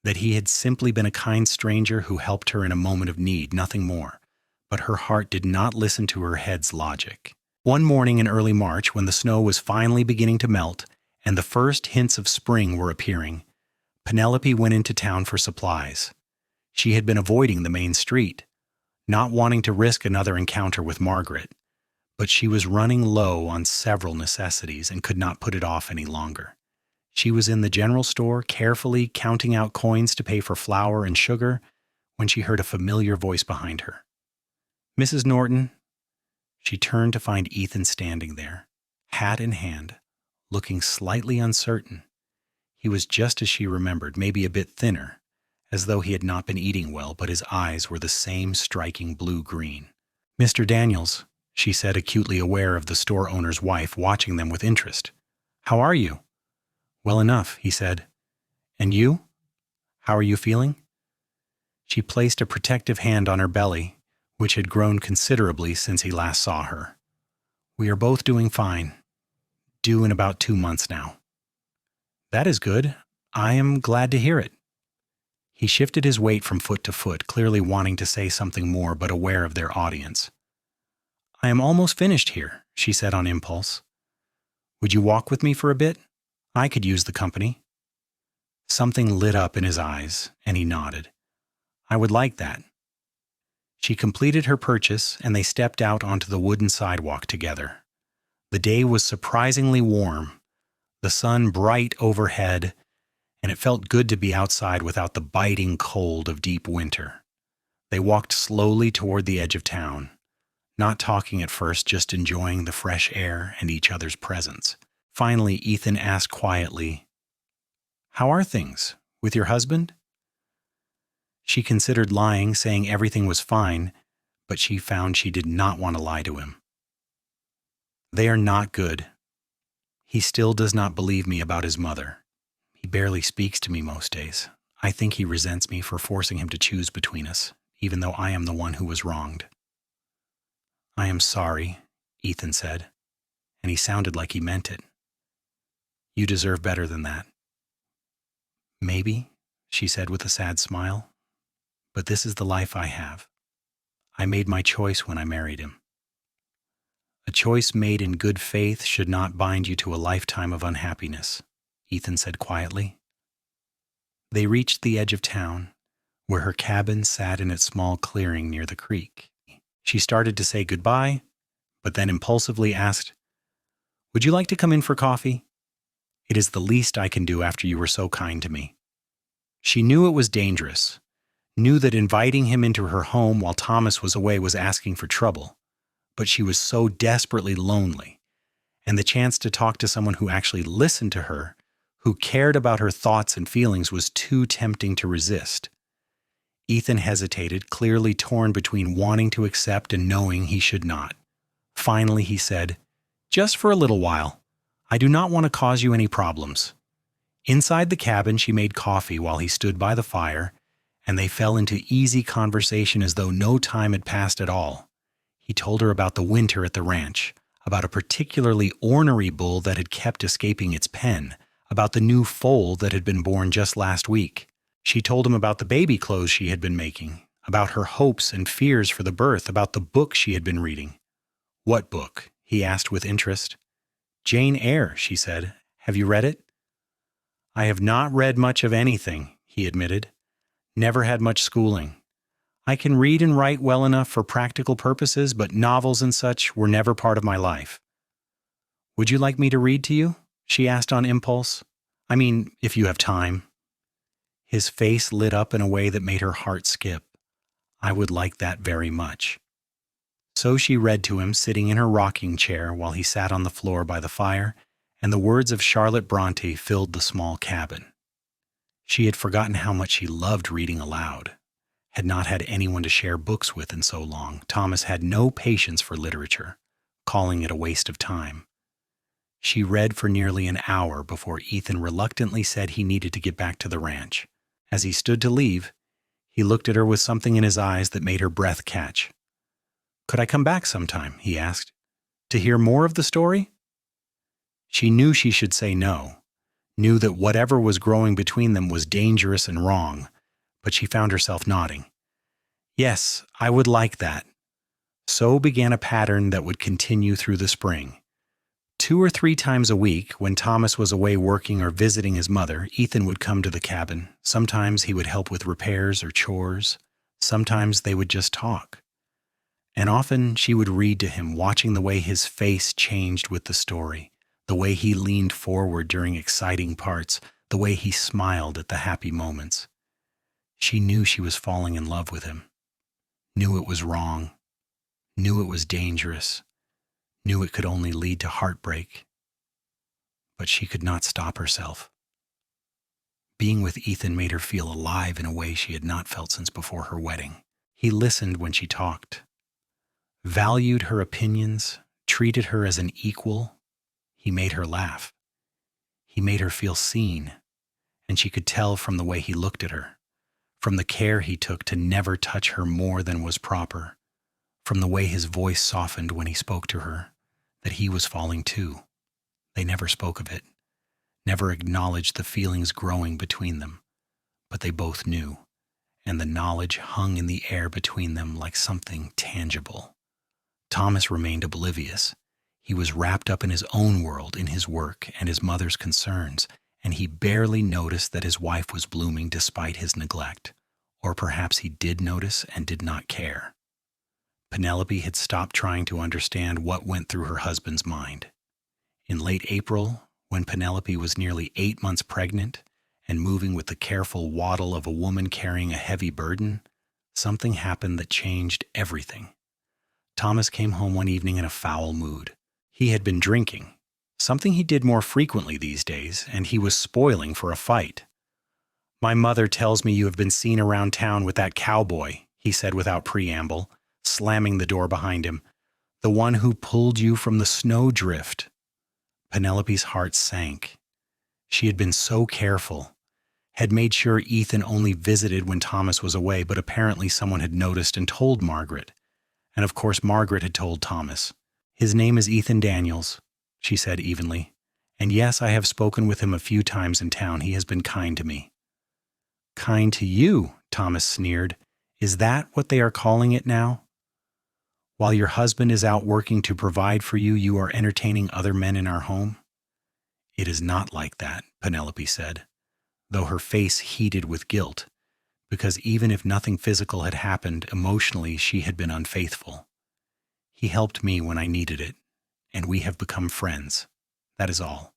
that he had simply been a kind stranger who helped her in a moment of need, nothing more. But her heart did not listen to her head's logic. One morning in early March, when the snow was finally beginning to melt and the first hints of spring were appearing, Penelope went into town for supplies. She had been avoiding the main street, not wanting to risk another encounter with Margaret, but she was running low on several necessities and could not put it off any longer. She was in the general store, carefully counting out coins to pay for flour and sugar, when she heard a familiar voice behind her. Mrs. Norton. She turned to find Ethan standing there, hat in hand, looking slightly uncertain. He was just as she remembered, maybe a bit thinner, as though he had not been eating well, but his eyes were the same striking blue-green. Mr. Daniels, she said, acutely aware of the store owner's wife watching them with interest. How are you? Well enough, he said. And you? How are you feeling? She placed a protective hand on her belly, which had grown considerably since he last saw her. "We are both doing fine. Due in about 2 months now." "That is good. I am glad to hear it." He shifted his weight from foot to foot, clearly wanting to say something more but aware of their audience. "I am almost finished here," she said on impulse. "Would you walk with me for a bit? I could use the company." Something lit up in his eyes, and he nodded. "I would like that." She completed her purchase, and they stepped out onto the wooden sidewalk together. The day was surprisingly warm, the sun bright overhead, and it felt good to be outside without the biting cold of deep winter. They walked slowly toward the edge of town, not talking at first, just enjoying the fresh air and each other's presence. Finally, Ethan asked quietly, "How are things with your husband?" She considered lying, saying everything was fine, but she found she did not want to lie to him. "They are not good. He still does not believe me about his mother. He barely speaks to me most days. I think he resents me for forcing him to choose between us, even though I am the one who was wronged." "I am sorry," Ethan said, and he sounded like he meant it. "You deserve better than that." "Maybe," she said with a sad smile, "but this is the life I have. I made my choice when I married him." "A choice made in good faith should not bind you to a lifetime of unhappiness," Ethan said quietly. They reached the edge of town, where her cabin sat in its small clearing near the creek. She started to say goodbye, but then impulsively asked, "Would you like to come in for coffee? It is the least I can do after you were so kind to me." She knew it was dangerous, knew that inviting him into her home while Thomas was away was asking for trouble, but she was so desperately lonely, and the chance to talk to someone who actually listened to her, who cared about her thoughts and feelings, was too tempting to resist. Ethan hesitated, clearly torn between wanting to accept and knowing he should not. Finally, he said, "Just for a little while. I do not want to cause you any problems." Inside the cabin, she made coffee while he stood by the fire, and they fell into easy conversation as though no time had passed at all. He told her about the winter at the ranch, about a particularly ornery bull that had kept escaping its pen, about the new foal that had been born just last week. She told him about the baby clothes she had been making, about her hopes and fears for the birth, about the book she had been reading. "What book?" he asked with interest. "Jane Eyre," she said. "Have you read it?" "I have not read much of anything," he admitted. "Never had much schooling. I can read and write well enough for practical purposes, but novels and such were never part of my life." "Would you like me to read to you?" she asked on impulse. "I mean, if you have time." His face lit up in a way that made her heart skip. "I would like that very much." So she read to him, sitting in her rocking chair while he sat on the floor by the fire, and the words of Charlotte Bronte filled the small cabin. She had forgotten how much she loved reading aloud, had not had anyone to share books with in so long. Thomas had no patience for literature, calling it a waste of time. She read for nearly an hour before Ethan reluctantly said he needed to get back to the ranch. As he stood to leave, he looked at her with something in his eyes that made her breath catch. "Could I come back sometime?" he asked. "To hear more of the story?" She knew she should say no, knew that whatever was growing between them was dangerous and wrong, but she found herself nodding. "Yes, I would like that." So began a pattern that would continue through the spring. 2 or 3 times a week, when Thomas was away working or visiting his mother, Ethan would come to the cabin. Sometimes he would help with repairs or chores. Sometimes they would just talk. And often she would read to him, watching the way his face changed with the story, the way he leaned forward during exciting parts, the way he smiled at the happy moments. She knew she was falling in love with him, knew it was wrong, knew it was dangerous, knew it could only lead to heartbreak, but she could not stop herself. Being with Ethan made her feel alive in a way she had not felt since before her wedding. He listened when she talked, valued her opinions, treated her as an equal. He made her laugh. He made her feel seen, and she could tell from the way he looked at her, from the care he took to never touch her more than was proper, from the way his voice softened when he spoke to her, that he was falling too. They never spoke of it, never acknowledged the feelings growing between them, but they both knew, and the knowledge hung in the air between them like something tangible. Thomas remained oblivious. He was wrapped up in his own world, in his work and his mother's concerns, and he barely noticed that his wife was blooming despite his neglect. Or perhaps he did notice and did not care. Penelope had stopped trying to understand what went through her husband's mind. In late April, when Penelope was nearly 8 months pregnant and moving with the careful waddle of a woman carrying a heavy burden, something happened that changed everything. Thomas came home one evening in a foul mood. He had been drinking, something he did more frequently these days, and he was spoiling for a fight. "My mother tells me you have been seen around town with that cowboy," he said without preamble, slamming the door behind him. "The one who pulled you from the Snowdrift." Penelope's heart sank. She had been so careful, had made sure Ethan only visited when Thomas was away, but apparently someone had noticed and told Margaret. And of course Margaret had told Thomas. "His name is Ethan Daniels," she said evenly. "And yes, I have spoken with him a few times in town. He has been kind to me." "Kind to you?" Thomas sneered. "Is that what they are calling it now? While your husband is out working to provide for you, you are entertaining other men in our home?" "It is not like that," Penelope said, though her face heated with guilt, because even if nothing physical had happened, emotionally she had been unfaithful. "He helped me when I needed it, and we have become friends. That is all."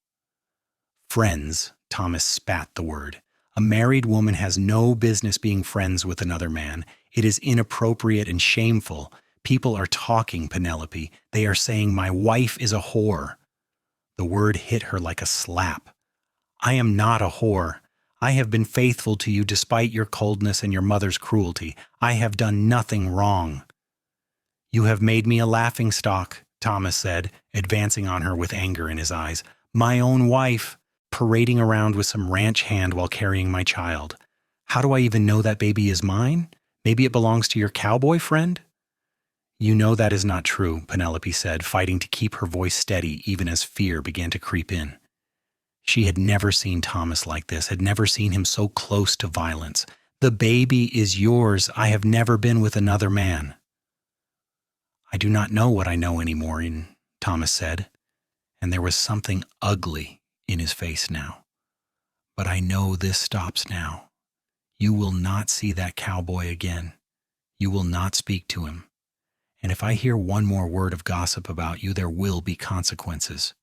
"Friends," Thomas spat the word. "A married woman has no business being friends with another man. It is inappropriate and shameful. People are talking, Penelope. They are saying my wife is a whore." The word hit her like a slap. "I am not a whore. I have been faithful to you despite your coldness and your mother's cruelty. I have done nothing wrong." "You have made me a laughingstock," Thomas said, advancing on her with anger in his eyes. "My own wife, parading around with some ranch hand while carrying my child. How do I even know that baby is mine? Maybe it belongs to your cowboy friend?" "You know that is not true," Penelope said, fighting to keep her voice steady even as fear began to creep in. She had never seen Thomas like this, had never seen him so close to violence. "The baby is yours. I have never been with another man." "I do not know what I know anymore," Thomas said, and there was something ugly in his face now. "But I know this stops now. You will not see that cowboy again. You will not speak to him. And if I hear one more word of gossip about you, there will be consequences."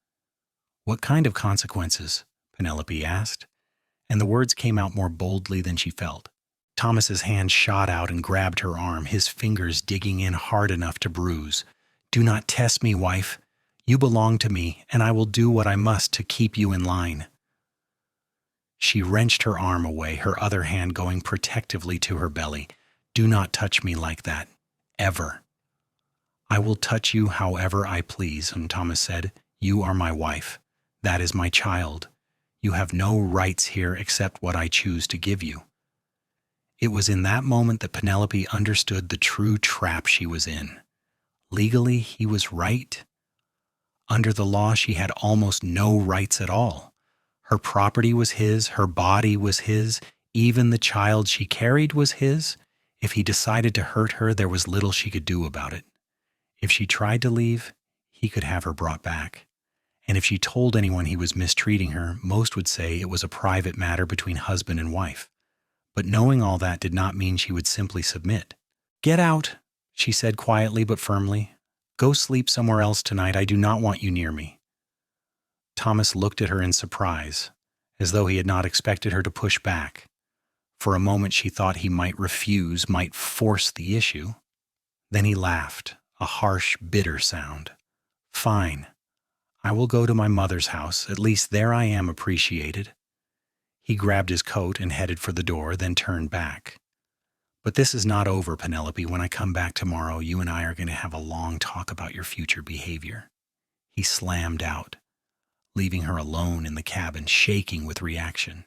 "What kind of consequences?" Penelope asked, and the words came out more boldly than she felt. Thomas's hand shot out and grabbed her arm, his fingers digging in hard enough to bruise. "Do not test me, wife. You belong to me, and I will do what I must to keep you in line." She wrenched her arm away, her other hand going protectively to her belly. "Do not touch me like that. Ever." "I will touch you however I please," Thomas said. "You are my wife. That is my child. You have no rights here except what I choose to give you." It was in that moment that Penelope understood the true trap she was in. Legally, he was right. Under the law, she had almost no rights at all. Her property was his, her body was his, even the child she carried was his. If he decided to hurt her, there was little she could do about it. If she tried to leave, he could have her brought back. And if she told anyone he was mistreating her, most would say it was a private matter between husband and wife. But knowing all that did not mean she would simply submit. "Get out," she said quietly but firmly. "Go sleep somewhere else tonight. I do not want you near me." Thomas looked at her in surprise, as though he had not expected her to push back. For a moment she thought he might refuse, might force the issue. Then he laughed, a harsh, bitter sound. "Fine. I will go to my mother's house. At least there I am appreciated." He grabbed his coat and headed for the door, then turned back. "But this is not over, Penelope. When I come back tomorrow, you and I are going to have a long talk about your future behavior." He slammed out, leaving her alone in the cabin, shaking with reaction.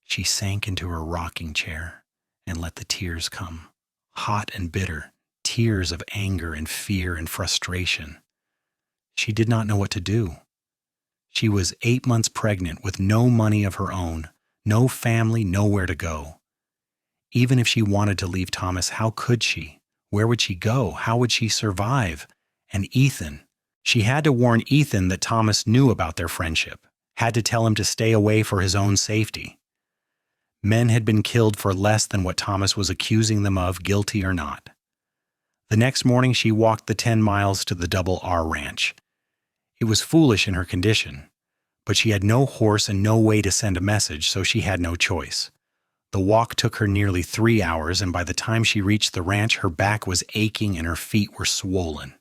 She sank into her rocking chair and let the tears come, hot and bitter, tears of anger and fear and frustration. She did not know what to do. She was 8 months pregnant with no money of her own, no family, nowhere to go. Even if she wanted to leave Thomas, how could she? Where would she go? How would she survive? And Ethan. She had to warn Ethan that Thomas knew about their friendship, had to tell him to stay away for his own safety. Men had been killed for less than what Thomas was accusing them of, guilty or not. The next morning she walked the 10 miles to the Double R Ranch. It was foolish in her condition, but she had no horse and no way to send a message, so she had no choice. The walk took her nearly 3 hours, and by the time she reached the ranch, her back was aching and her feet were swollen.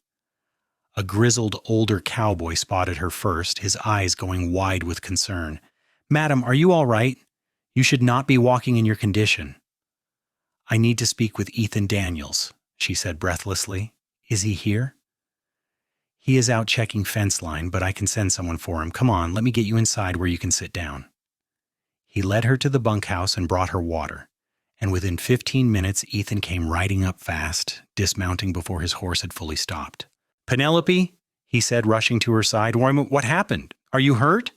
A grizzled older cowboy spotted her first, his eyes going wide with concern. "Madam, are you all right? You should not be walking in your condition." "I need to speak with Ethan Daniels," she said breathlessly. "Is he here?" "He is out checking fence line, but I can send someone for him. Come on, let me get you inside where you can sit down." He led her to the bunkhouse and brought her water, and within 15 minutes Ethan came riding up fast, dismounting before his horse had fully stopped. "Penelope," he said, rushing to her side. "What happened? Are you hurt?"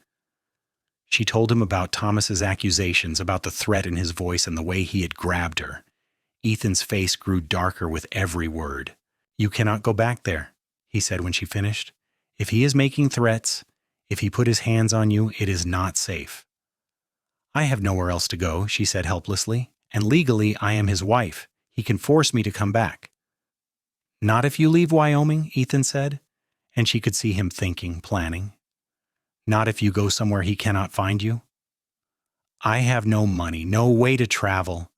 She told him about Thomas's accusations, about the threat in his voice and the way he had grabbed her. Ethan's face grew darker with every word. "You cannot go back there," he said when she finished. "If he is making threats, if he put his hands on you, it is not safe." "I have nowhere else to go," she said helplessly, "and legally I am his wife. He can force me to come back." "Not if you leave Wyoming," Ethan said, and she could see him thinking, planning. "Not if you go somewhere he cannot find you?" "I have no money, no way to travel,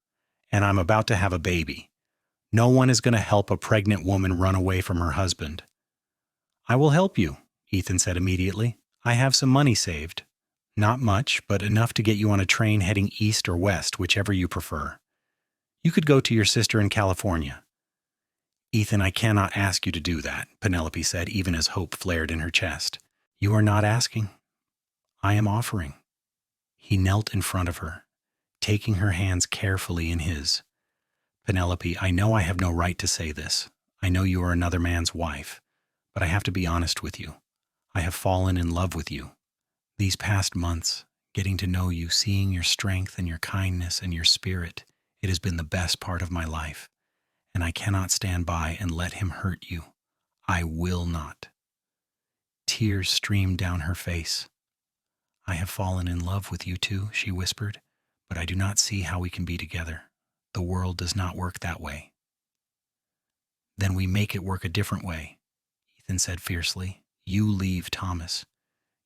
and I'm about to have a baby. No one is going to help a pregnant woman run away from her husband." "I will help you," Ethan said immediately. "I have some money saved. Not much, but enough to get you on a train heading east or west, whichever you prefer. You could go to your sister in California." "Ethan, I cannot ask you to do that," Penelope said, even as hope flared in her chest. "You are not asking. I am offering." He knelt in front of her, taking her hands carefully in his. "Penelope, I know I have no right to say this. I know you are another man's wife, but I have to be honest with you. I have fallen in love with you. These past months, getting to know you, seeing your strength and your kindness and your spirit, it has been the best part of my life, and I cannot stand by and let him hurt you. I will not." Tears streamed down her face. "I have fallen in love with you too," she whispered, "but I do not see how we can be together. The world does not work that way." "Then we make it work a different way," Ethan said fiercely. "You leave Thomas.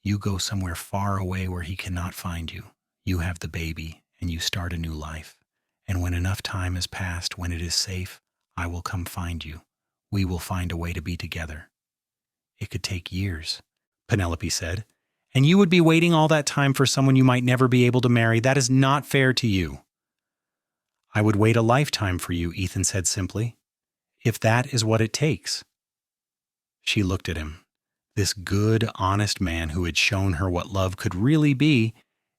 You go somewhere far away where he cannot find you. You have the baby, and you start a new life. And when enough time has passed, when it is safe, I will come find you. We will find a way to be together." "It could take years," Penelope said. "And you would be waiting all that time for someone you might never be able to marry. That is not fair to you." "I would wait a lifetime for you," Ethan said simply, "if that is what it takes." She looked at him, this good, honest man who had shown her what love could really be,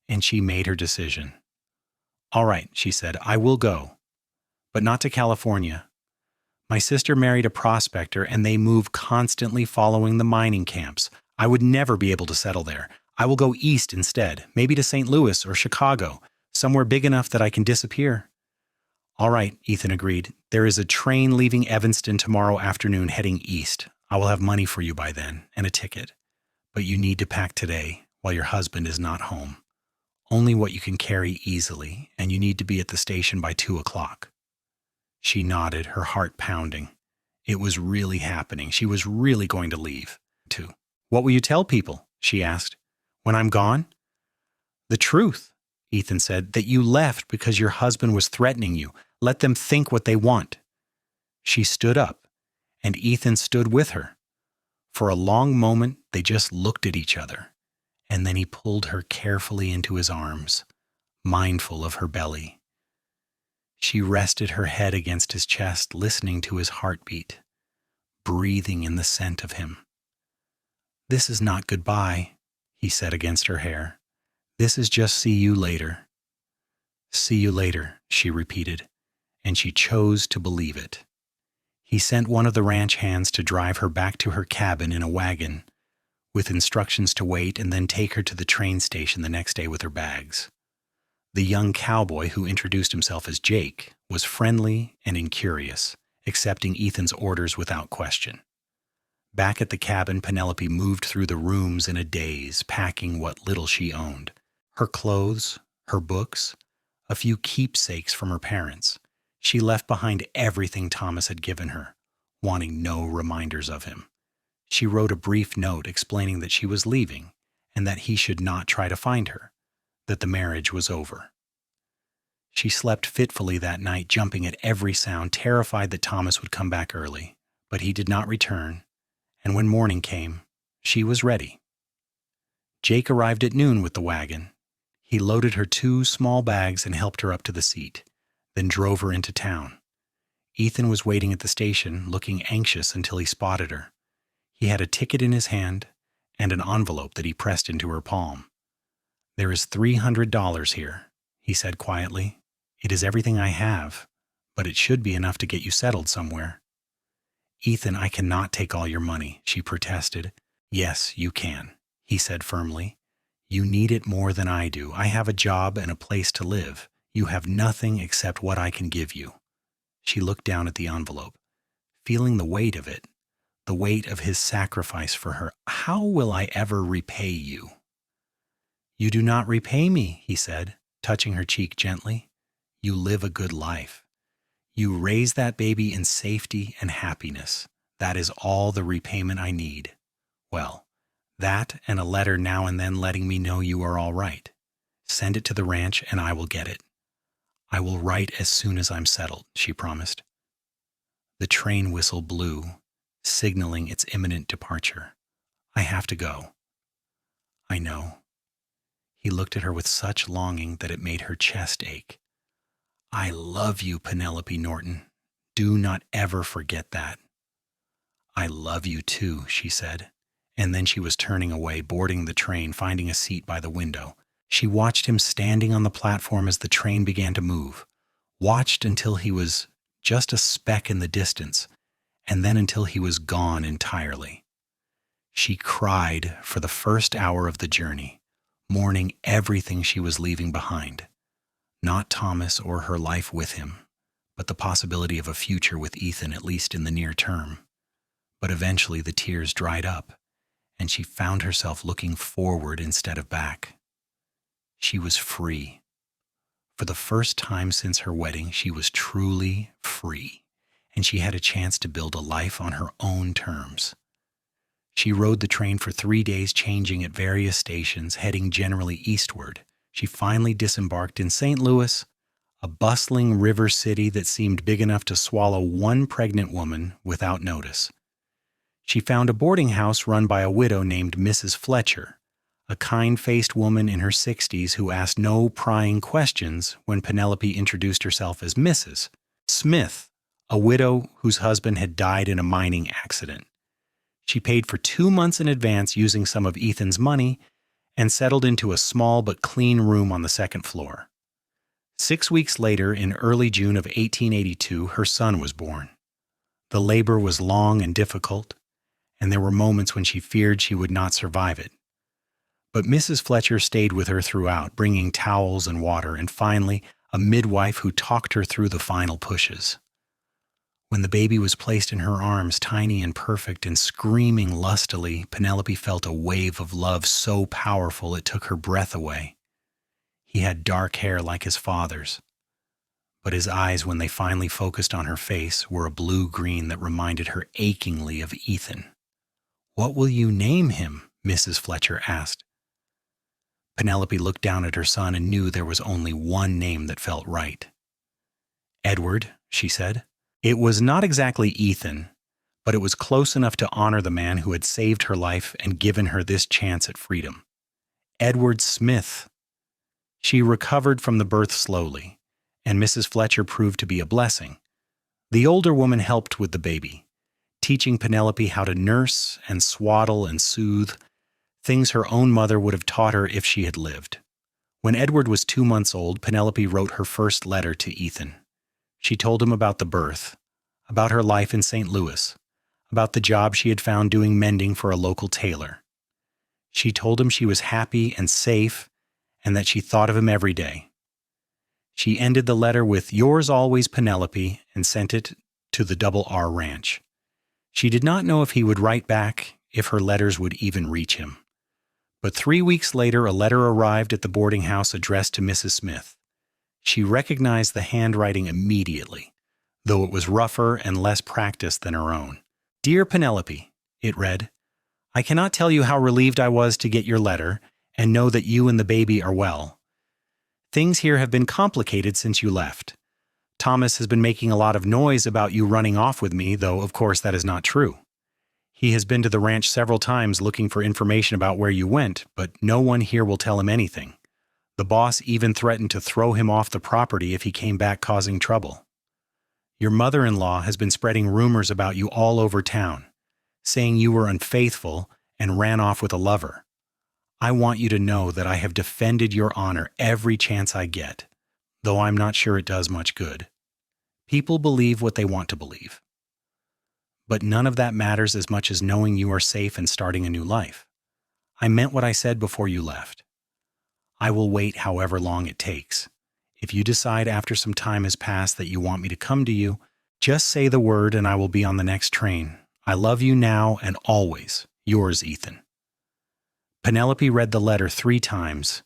and she made her decision. "All right," she said, "I will go, but not to California. My sister married a prospector, and they move constantly following the mining camps. I would never be able to settle there. I will go east instead, maybe to St. Louis or Chicago, somewhere big enough that I can disappear." "All right," Ethan agreed. "There is a train leaving Evanston tomorrow afternoon heading east. I will have money for you by then, and a ticket. But you need to pack today, while your husband is not home. Only what you can carry easily, and you need to be at the station by 2:00. She nodded, her heart pounding. It was really happening. She was really going to leave, too. "What will you tell people?" she asked. "When I'm gone?" "The truth," Ethan said, "that you left because your husband was threatening you. Let them think what they want." She stood up, and Ethan stood with her. For a long moment, they just looked at each other, and then he pulled her carefully into his arms, mindful of her belly. She rested her head against his chest, listening to his heartbeat, breathing in the scent of him. "This is not goodbye," he said against her hair. "This is just see you later." "See you later," she repeated, and she chose to believe it. He sent one of the ranch hands to drive her back to her cabin in a wagon, with instructions to wait and then take her to the train station the next day with her bags. The young cowboy, who introduced himself as Jake, was friendly and incurious, accepting Ethan's orders without question. Back at the cabin, Penelope moved through the rooms in a daze, packing what little she owned. Her clothes, her books, a few keepsakes from her parents. She left behind everything Thomas had given her, wanting no reminders of him. She wrote a brief note explaining that she was leaving and that he should not try to find her, that the marriage was over. She slept fitfully that night, jumping at every sound, terrified that Thomas would come back early. But he did not return, and when morning came, she was ready. Jake arrived at noon with the wagon. He loaded her 2 small bags and helped her up to the seat, then drove her into town. Ethan was waiting at the station, looking anxious until he spotted her. He had a ticket in his hand and an envelope that he pressed into her palm. "There is $300 here," he said quietly. "It is everything I have, but it should be enough to get you settled somewhere." "Ethan, I cannot take all your money," she protested. "Yes, you can," he said firmly. "You need it more than I do. I have a job and a place to live. You have nothing except what I can give you." She looked down at the envelope, feeling the weight of it, the weight of his sacrifice for her. "How will I ever repay you?" "You do not repay me," he said, touching her cheek gently. "You live a good life. You raise that baby in safety and happiness. That is all the repayment I need. Well, that and a letter now and then letting me know you are all right. Send it to the ranch and I will get it. I will write as soon as I'm settled," she promised. The train whistle blew, signaling its imminent departure. "I have to go." "I know." He looked at her with such longing that it made her chest ache. "I love you, Penelope Norton. Do not ever forget that." "I love you too," she said. And then she was turning away, boarding the train, finding a seat by the window. She watched him standing on the platform as the train began to move, watched until he was just a speck in the distance, and then until he was gone entirely. She cried for the first hour of the journey, mourning everything she was leaving behind. Not Thomas or her life with him, but the possibility of a future with Ethan, at least in the near term. But eventually the tears dried up, and she found herself looking forward instead of back. She was free. For the first time since her wedding, she was truly free, and she had a chance to build a life on her own terms. She rode the train for 3 days, changing at various stations, heading generally eastward. She finally disembarked in St. Louis, a bustling river city that seemed big enough to swallow one pregnant woman without notice. She found a boarding house run by a widow named Mrs. Fletcher, a kind-faced woman in her 60s who asked no prying questions when Penelope introduced herself as Mrs. Smith, a widow whose husband had died in a mining accident. She paid for 2 months in advance using some of Ethan's money and settled into a small but clean room on the second floor. 6 weeks later, in early June of 1882, her son was born. The labor was long and difficult, and there were moments when she feared she would not survive it. But Mrs. Fletcher stayed with her throughout, bringing towels and water, and finally, a midwife who talked her through the final pushes. When the baby was placed in her arms, tiny and perfect and screaming lustily, Penelope felt a wave of love so powerful it took her breath away. He had dark hair like his father's, but his eyes, when they finally focused on her face, were a blue-green that reminded her achingly of Ethan. "What will you name him?" Mrs. Fletcher asked. Penelope looked down at her son and knew there was only one name that felt right. "Edward," she said. It was not exactly Ethan, but it was close enough to honor the man who had saved her life and given her this chance at freedom. Edward Smith. She recovered from the birth slowly, and Mrs. Fletcher proved to be a blessing. The older woman helped with the baby, teaching Penelope how to nurse and swaddle and soothe, things her own mother would have taught her if she had lived. When Edward was 2 months old, Penelope wrote her first letter to Ethan. She told him about the birth, about her life in St. Louis, about the job she had found doing mending for a local tailor. She told him she was happy and safe and that she thought of him every day. She ended the letter with "Yours always, Penelope," and sent it to the Double R Ranch. She did not know if he would write back, if her letters would even reach him. But 3 weeks later, a letter arrived at the boarding house addressed to Mrs. Smith. She recognized the handwriting immediately, though it was rougher and less practiced than her own. "Dear Penelope," it read, "I cannot tell you how relieved I was to get your letter and know that you and the baby are well. Things here have been complicated since you left. Thomas has been making a lot of noise about you running off with me, though of course that is not true. He has been to the ranch several times looking for information about where you went, but no one here will tell him anything. The boss even threatened to throw him off the property if he came back causing trouble. Your mother-in-law has been spreading rumors about you all over town, saying you were unfaithful and ran off with a lover. I want you to know that I have defended your honor every chance I get, though I'm not sure it does much good. People believe what they want to believe. But none of that matters as much as knowing you are safe and starting a new life. I meant what I said before you left. I will wait however long it takes. If you decide after some time has passed that you want me to come to you, just say the word and I will be on the next train. I love you now and always. Yours, Ethan." Penelope read the letter 3 times,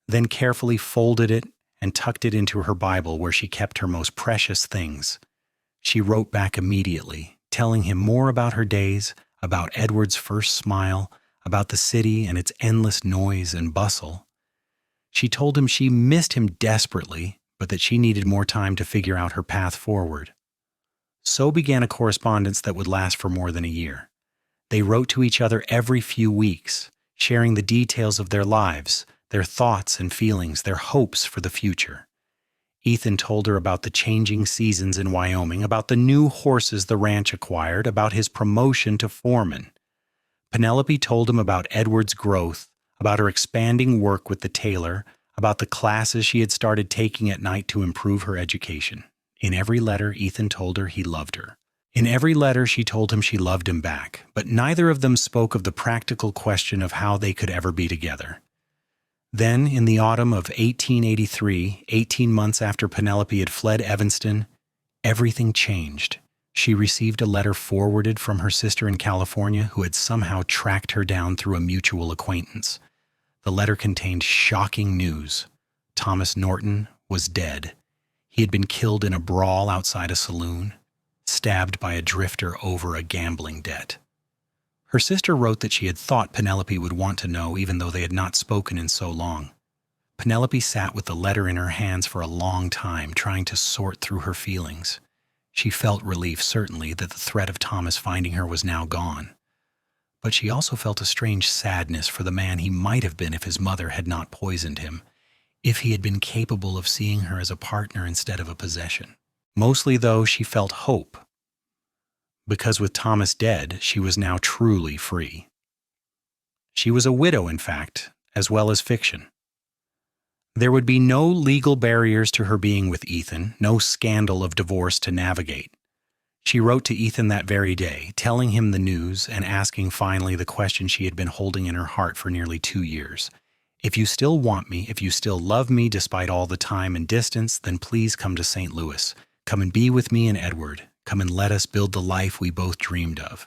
then carefully folded it and tucked it into her Bible where she kept her most precious things. She wrote back immediately, telling him more about her days, about Edward's first smile, about the city and its endless noise and bustle. She told him she missed him desperately, but that she needed more time to figure out her path forward. So began a correspondence that would last for more than a year. They wrote to each other every few weeks, sharing the details of their lives, their thoughts and feelings, their hopes for the future. Ethan told her about the changing seasons in Wyoming, about the new horses the ranch acquired, about his promotion to foreman. Penelope told him about Edward's growth, about her expanding work with the tailor, about the classes she had started taking at night to improve her education. In every letter, Ethan told her he loved her. In every letter, she told him she loved him back, but neither of them spoke of the practical question of how they could ever be together. Then, in the autumn of 1883, 18 months after Penelope had fled Evanston, everything changed. She received a letter forwarded from her sister in California who had somehow tracked her down through a mutual acquaintance. The letter contained shocking news. Thomas Norton was dead. He had been killed in a brawl outside a saloon, stabbed by a drifter over a gambling debt. Her sister wrote that she had thought Penelope would want to know even though they had not spoken in so long. Penelope sat with the letter in her hands for a long time, trying to sort through her feelings. She felt relief, certainly, that the threat of Thomas finding her was now gone. But she also felt a strange sadness for the man he might have been if his mother had not poisoned him, if he had been capable of seeing her as a partner instead of a possession. Mostly, though, she felt hope, because with Thomas dead, she was now truly free. She was a widow, in fact, as well as fiction. There would be no legal barriers to her being with Ethan, no scandal of divorce to navigate. She wrote to Ethan that very day, telling him the news and asking finally the question she had been holding in her heart for nearly 2 years. If you still want me, if you still love me despite all the time and distance, then please come to St. Louis. Come and be with me and Edward. Come and let us build the life we both dreamed of.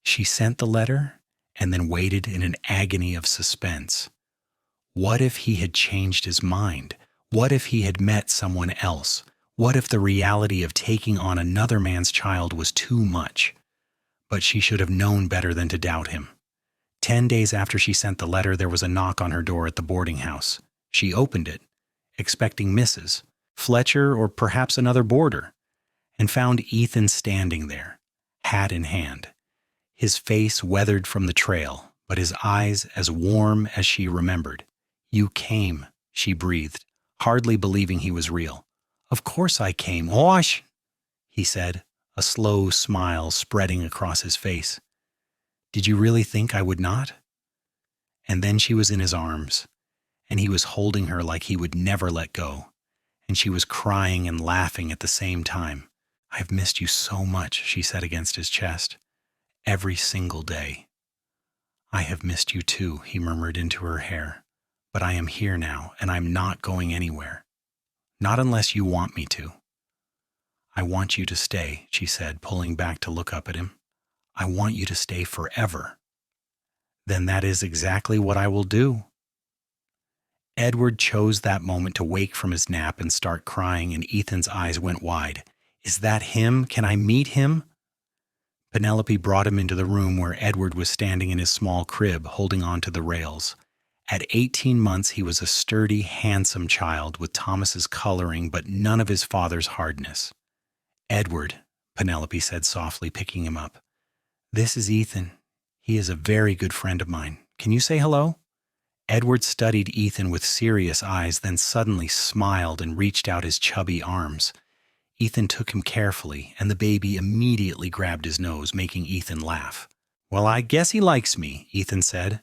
She sent the letter and then waited in an agony of suspense. What if he had changed his mind? What if he had met someone else? What if the reality of taking on another man's child was too much? But she should have known better than to doubt him. 10 days after she sent the letter, there was a knock on her door at the boarding house. She opened it, expecting Mrs. Fletcher or perhaps another boarder, and found Ethan standing there, hat in hand, his face weathered from the trail, but his eyes as warm as she remembered. "You came," she breathed, hardly believing he was real. "Of course I came. Osh," he said, a slow smile spreading across his face. "Did you really think I would not?" And then she was in his arms, and he was holding her like he would never let go, and she was crying and laughing at the same time. "I have missed you so much," she said against his chest. "Every single day." "I have missed you too," he murmured into her hair. "But I am here now, and I'm not going anywhere. Not unless you want me to." "I want you to stay," she said, pulling back to look up at him. "I want you to stay forever." "Then that is exactly what I will do." Edward chose that moment to wake from his nap and start crying, and Ethan's eyes went wide. "Is that him? Can I meet him?" Penelope brought him into the room where Edward was standing in his small crib, holding on to the rails. At 18 months, he was a sturdy, handsome child with Thomas's coloring, but none of his father's hardness. "Edward," Penelope said softly, picking him up. "This is Ethan. He is a very good friend of mine. Can you say hello?" Edward studied Ethan with serious eyes, then suddenly smiled and reached out his chubby arms. Ethan took him carefully, and the baby immediately grabbed his nose, making Ethan laugh. "Well, I guess he likes me," Ethan said.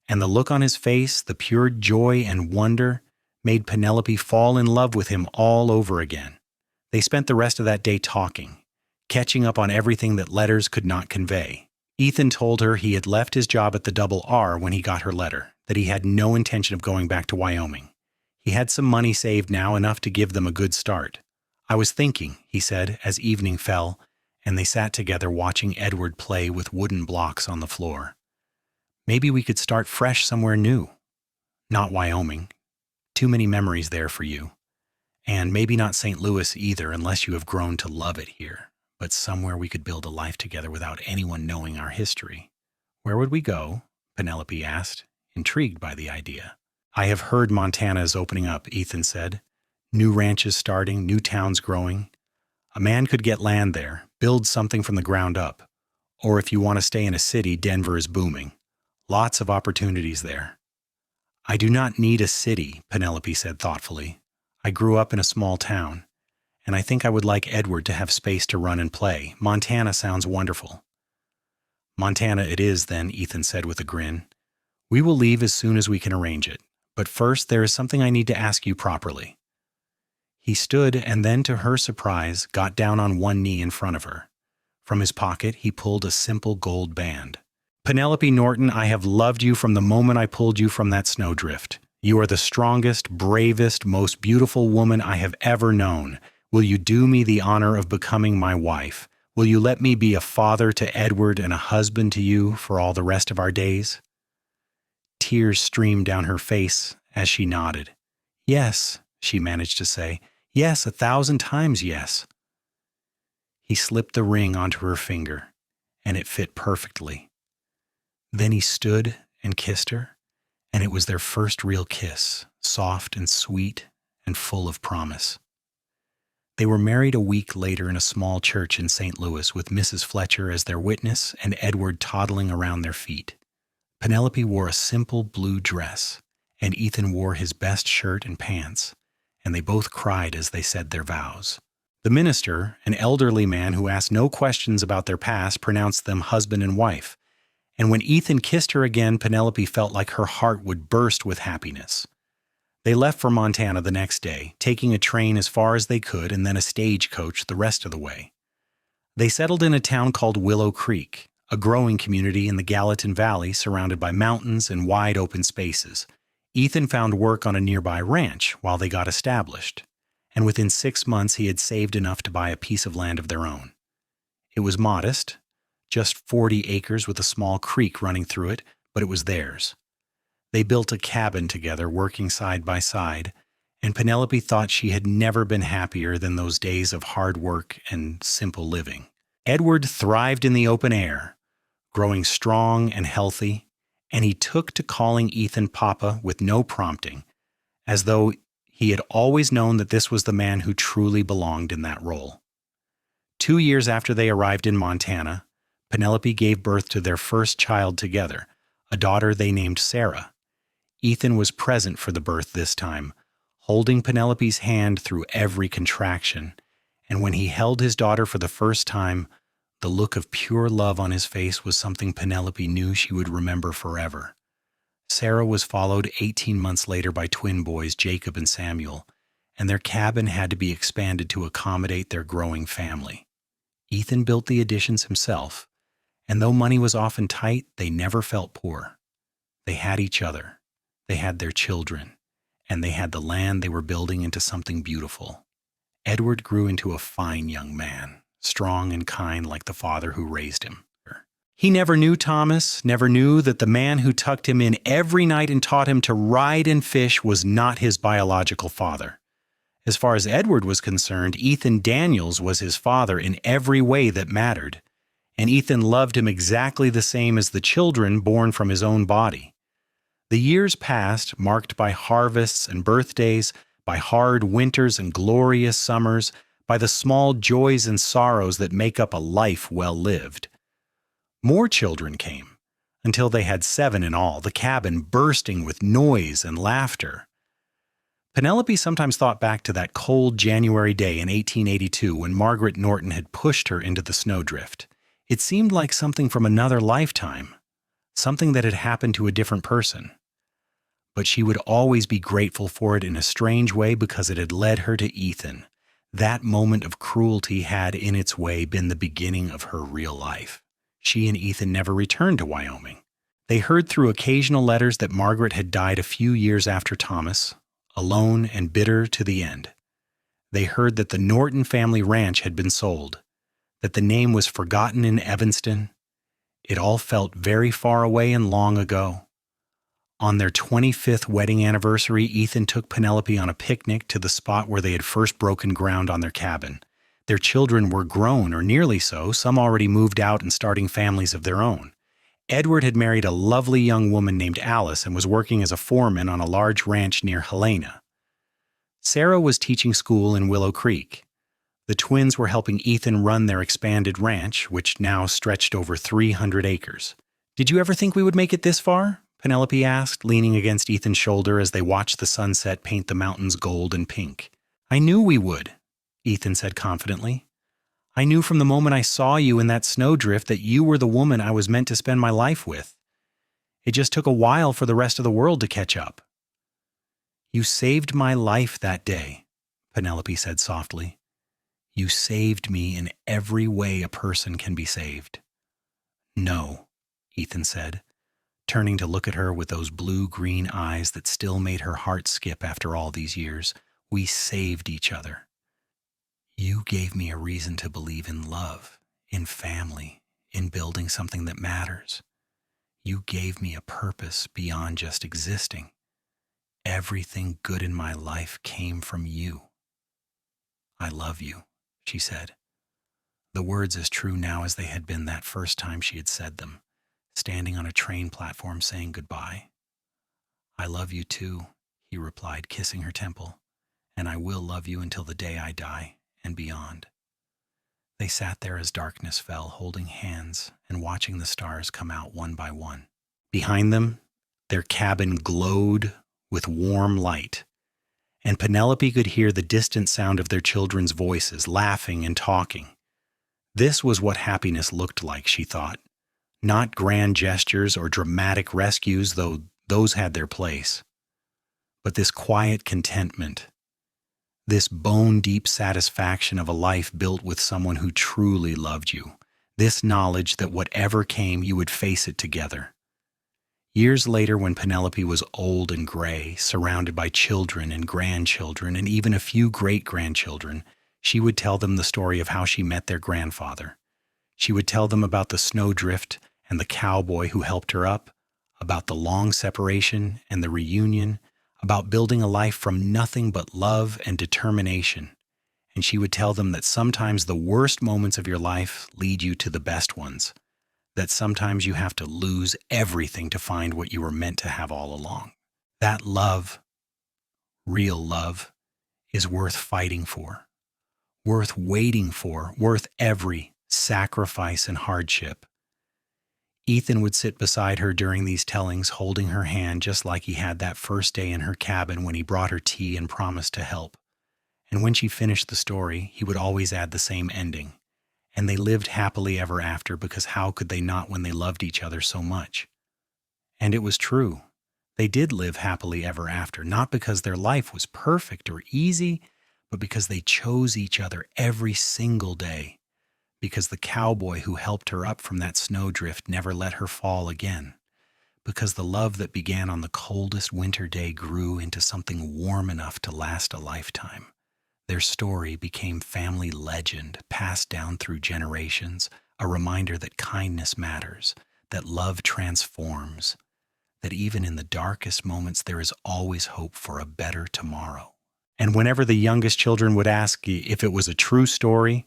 And the look on his face, the pure joy and wonder, made Penelope fall in love with him all over again. They spent the rest of that day talking, catching up on everything that letters could not convey. Ethan told her he had left his job at the Double R when he got her letter, that he had no intention of going back to Wyoming. He had some money saved now, enough to give them a good start. "I was thinking," he said, as evening fell, and they sat together watching Edward play with wooden blocks on the floor. "Maybe we could start fresh somewhere new. Not Wyoming. Too many memories there for you. And maybe not St. Louis either, unless you have grown to love it here. But somewhere we could build a life together without anyone knowing our history." "Where would we go?" Penelope asked, intrigued by the idea. "I have heard Montana is opening up," Ethan said. "New ranches starting, new towns growing. A man could get land there, build something from the ground up. Or if you want to stay in a city, Denver is booming. Lots of opportunities there." "I do not need a city," Penelope said thoughtfully. "I grew up in a small town, and I think I would like Edward to have space to run and play. Montana sounds wonderful." "Montana it is, then," Ethan said with a grin. "We will leave as soon as we can arrange it. But first, there is something I need to ask you properly." He stood and then, to her surprise, got down on one knee in front of her. From his pocket, he pulled a simple gold band. "Penelope Norton, I have loved you from the moment I pulled you from that snowdrift. You are the strongest, bravest, most beautiful woman I have ever known. Will you do me the honor of becoming my wife? Will you let me be a father to Edward and a husband to you for all the rest of our days?" Tears streamed down her face as she nodded. "Yes," she managed to say. "Yes, 1,000 times yes." He slipped the ring onto her finger, and it fit perfectly. Then he stood and kissed her, and it was their first real kiss, soft and sweet and full of promise. They were married a week later in a small church in St. Louis, with Mrs. Fletcher as their witness and Edward toddling around their feet. Penelope wore a simple blue dress, and Ethan wore his best shirt and pants, and they both cried as they said their vows. The minister, an elderly man who asked no questions about their past, pronounced them husband and wife. And when Ethan kissed her again, Penelope felt like her heart would burst with happiness. They left for Montana the next day, taking a train as far as they could and then a stagecoach the rest of the way. They settled in a town called Willow Creek, a growing community in the Gallatin Valley surrounded by mountains and wide open spaces. Ethan found work on a nearby ranch while they got established, and within 6 months he had saved enough to buy a piece of land of their own. It was modest, just 40 acres with a small creek running through it, but it was theirs. They built a cabin together, working side by side, and Penelope thought she had never been happier than those days of hard work and simple living. Edward thrived in the open air, growing strong and healthy, and he took to calling Ethan Papa with no prompting, as though he had always known that this was the man who truly belonged in that role. 2 years after they arrived in Montana, Penelope gave birth to their first child together, a daughter they named Sarah. Ethan was present for the birth this time, holding Penelope's hand through every contraction, and when he held his daughter for the first time, the look of pure love on his face was something Penelope knew she would remember forever. Sarah was followed 18 months later by twin boys, Jacob and Samuel, and their cabin had to be expanded to accommodate their growing family. Ethan built the additions himself, and though money was often tight, they never felt poor. They had each other, they had their children, and they had the land they were building into something beautiful. Edward grew into a fine young man, strong and kind like the father who raised him. He never knew Thomas, never knew that the man who tucked him in every night and taught him to ride and fish was not his biological father. As far as Edward was concerned, Ethan Daniels was his father in every way that mattered, and Ethan loved him exactly the same as the children born from his own body. The years passed, marked by harvests and birthdays, by hard winters and glorious summers, by the small joys and sorrows that make up a life well lived. More children came, until they had 7 in all, the cabin bursting with noise and laughter. Penelope sometimes thought back to that cold January day in 1882 when Margaret Norton had pushed her into the Snowdrift. It seemed like something from another lifetime, something that had happened to a different person. But she would always be grateful for it in a strange way because it had led her to Ethan. That moment of cruelty had, in its way, been the beginning of her real life. She and Ethan never returned to Wyoming. They heard through occasional letters that Margaret had died a few years after Thomas, alone and bitter to the end. They heard that the Norton family ranch had been sold, that the name was forgotten in Evanston. It all felt very far away and long ago. On their 25th wedding anniversary, Ethan took Penelope on a picnic to the spot where they had first broken ground on their cabin. Their children were grown, or nearly so, some already moved out and starting families of their own. Edward had married a lovely young woman named Alice and was working as a foreman on a large ranch near Helena. Sarah was teaching school in Willow Creek. The twins were helping Ethan run their expanded ranch, which now stretched over 300 acres. "Did you ever think we would make it this far?" Penelope asked, leaning against Ethan's shoulder as they watched the sunset paint the mountains gold and pink. "I knew we would," Ethan said confidently. "I knew from the moment I saw you in that snowdrift that you were the woman I was meant to spend my life with. It just took a while for the rest of the world to catch up." "You saved my life that day," Penelope said softly. "You saved me in every way a person can be saved." "No," Ethan said, turning to look at her with those blue-green eyes that still made her heart skip after all these years. "We saved each other. You gave me a reason to believe in love, in family, in building something that matters. You gave me a purpose beyond just existing. Everything good in my life came from you." "I love you," she said. The words as true now as they had been that first time she had said them, standing on a train platform saying goodbye. "I love you too," he replied, kissing her temple, "and I will love you until the day I die and beyond." They sat there as darkness fell, holding hands and watching the stars come out one by one. Behind them, their cabin glowed with warm light, and Penelope could hear the distant sound of their children's voices, laughing and talking. This was what happiness looked like, she thought. Not grand gestures or dramatic rescues, though those had their place, but this quiet contentment, this bone-deep satisfaction of a life built with someone who truly loved you, this knowledge that whatever came, you would face it together. Years later, when Penelope was old and gray, surrounded by children and grandchildren and even a few great-grandchildren, she would tell them the story of how she met their grandfather. She would tell them about the snowdrift and the cowboy who helped her up, about the long separation and the reunion, about building a life from nothing but love and determination. And she would tell them that sometimes the worst moments of your life lead you to the best ones, that sometimes you have to lose everything to find what you were meant to have all along. That love, real love, is worth fighting for, worth waiting for, worth every sacrifice and hardship. Ethan would sit beside her during these tellings, holding her hand just like he had that first day in her cabin when he brought her tea and promised to help. And when she finished the story, he would always add the same ending. And they lived happily ever after, because how could they not when they loved each other so much? And it was true. They did live happily ever after, not because their life was perfect or easy, but because they chose each other every single day. because the cowboy who helped her up from that snowdrift never let her fall again, because the love that began on the coldest winter day grew into something warm enough to last a lifetime. Their story became family legend, passed down through generations, a reminder that kindness matters, that love transforms, that even in the darkest moments there is always hope for a better tomorrow. And whenever the youngest children would ask if it was a true story,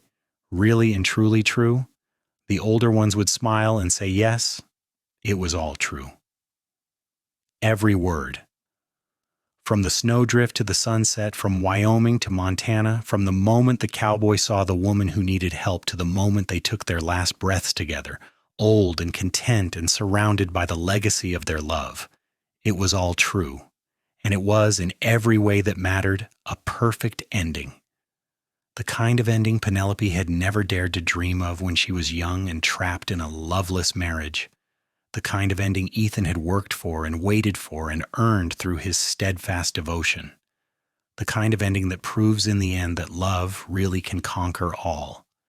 really and truly true, the older ones would smile and say, yes, it was all true. Every word. From the snowdrift to the sunset, from Wyoming to Montana, from the moment the cowboy saw the woman who needed help to the moment they took their last breaths together, old and content and surrounded by the legacy of their love. It was all true. And it was, in every way that mattered, a perfect ending. The kind of ending Penelope had never dared to dream of when she was young and trapped in a loveless marriage. The kind of ending Ethan had worked for and waited for and earned through his steadfast devotion. The kind of ending that proves in the end that love really can conquer all.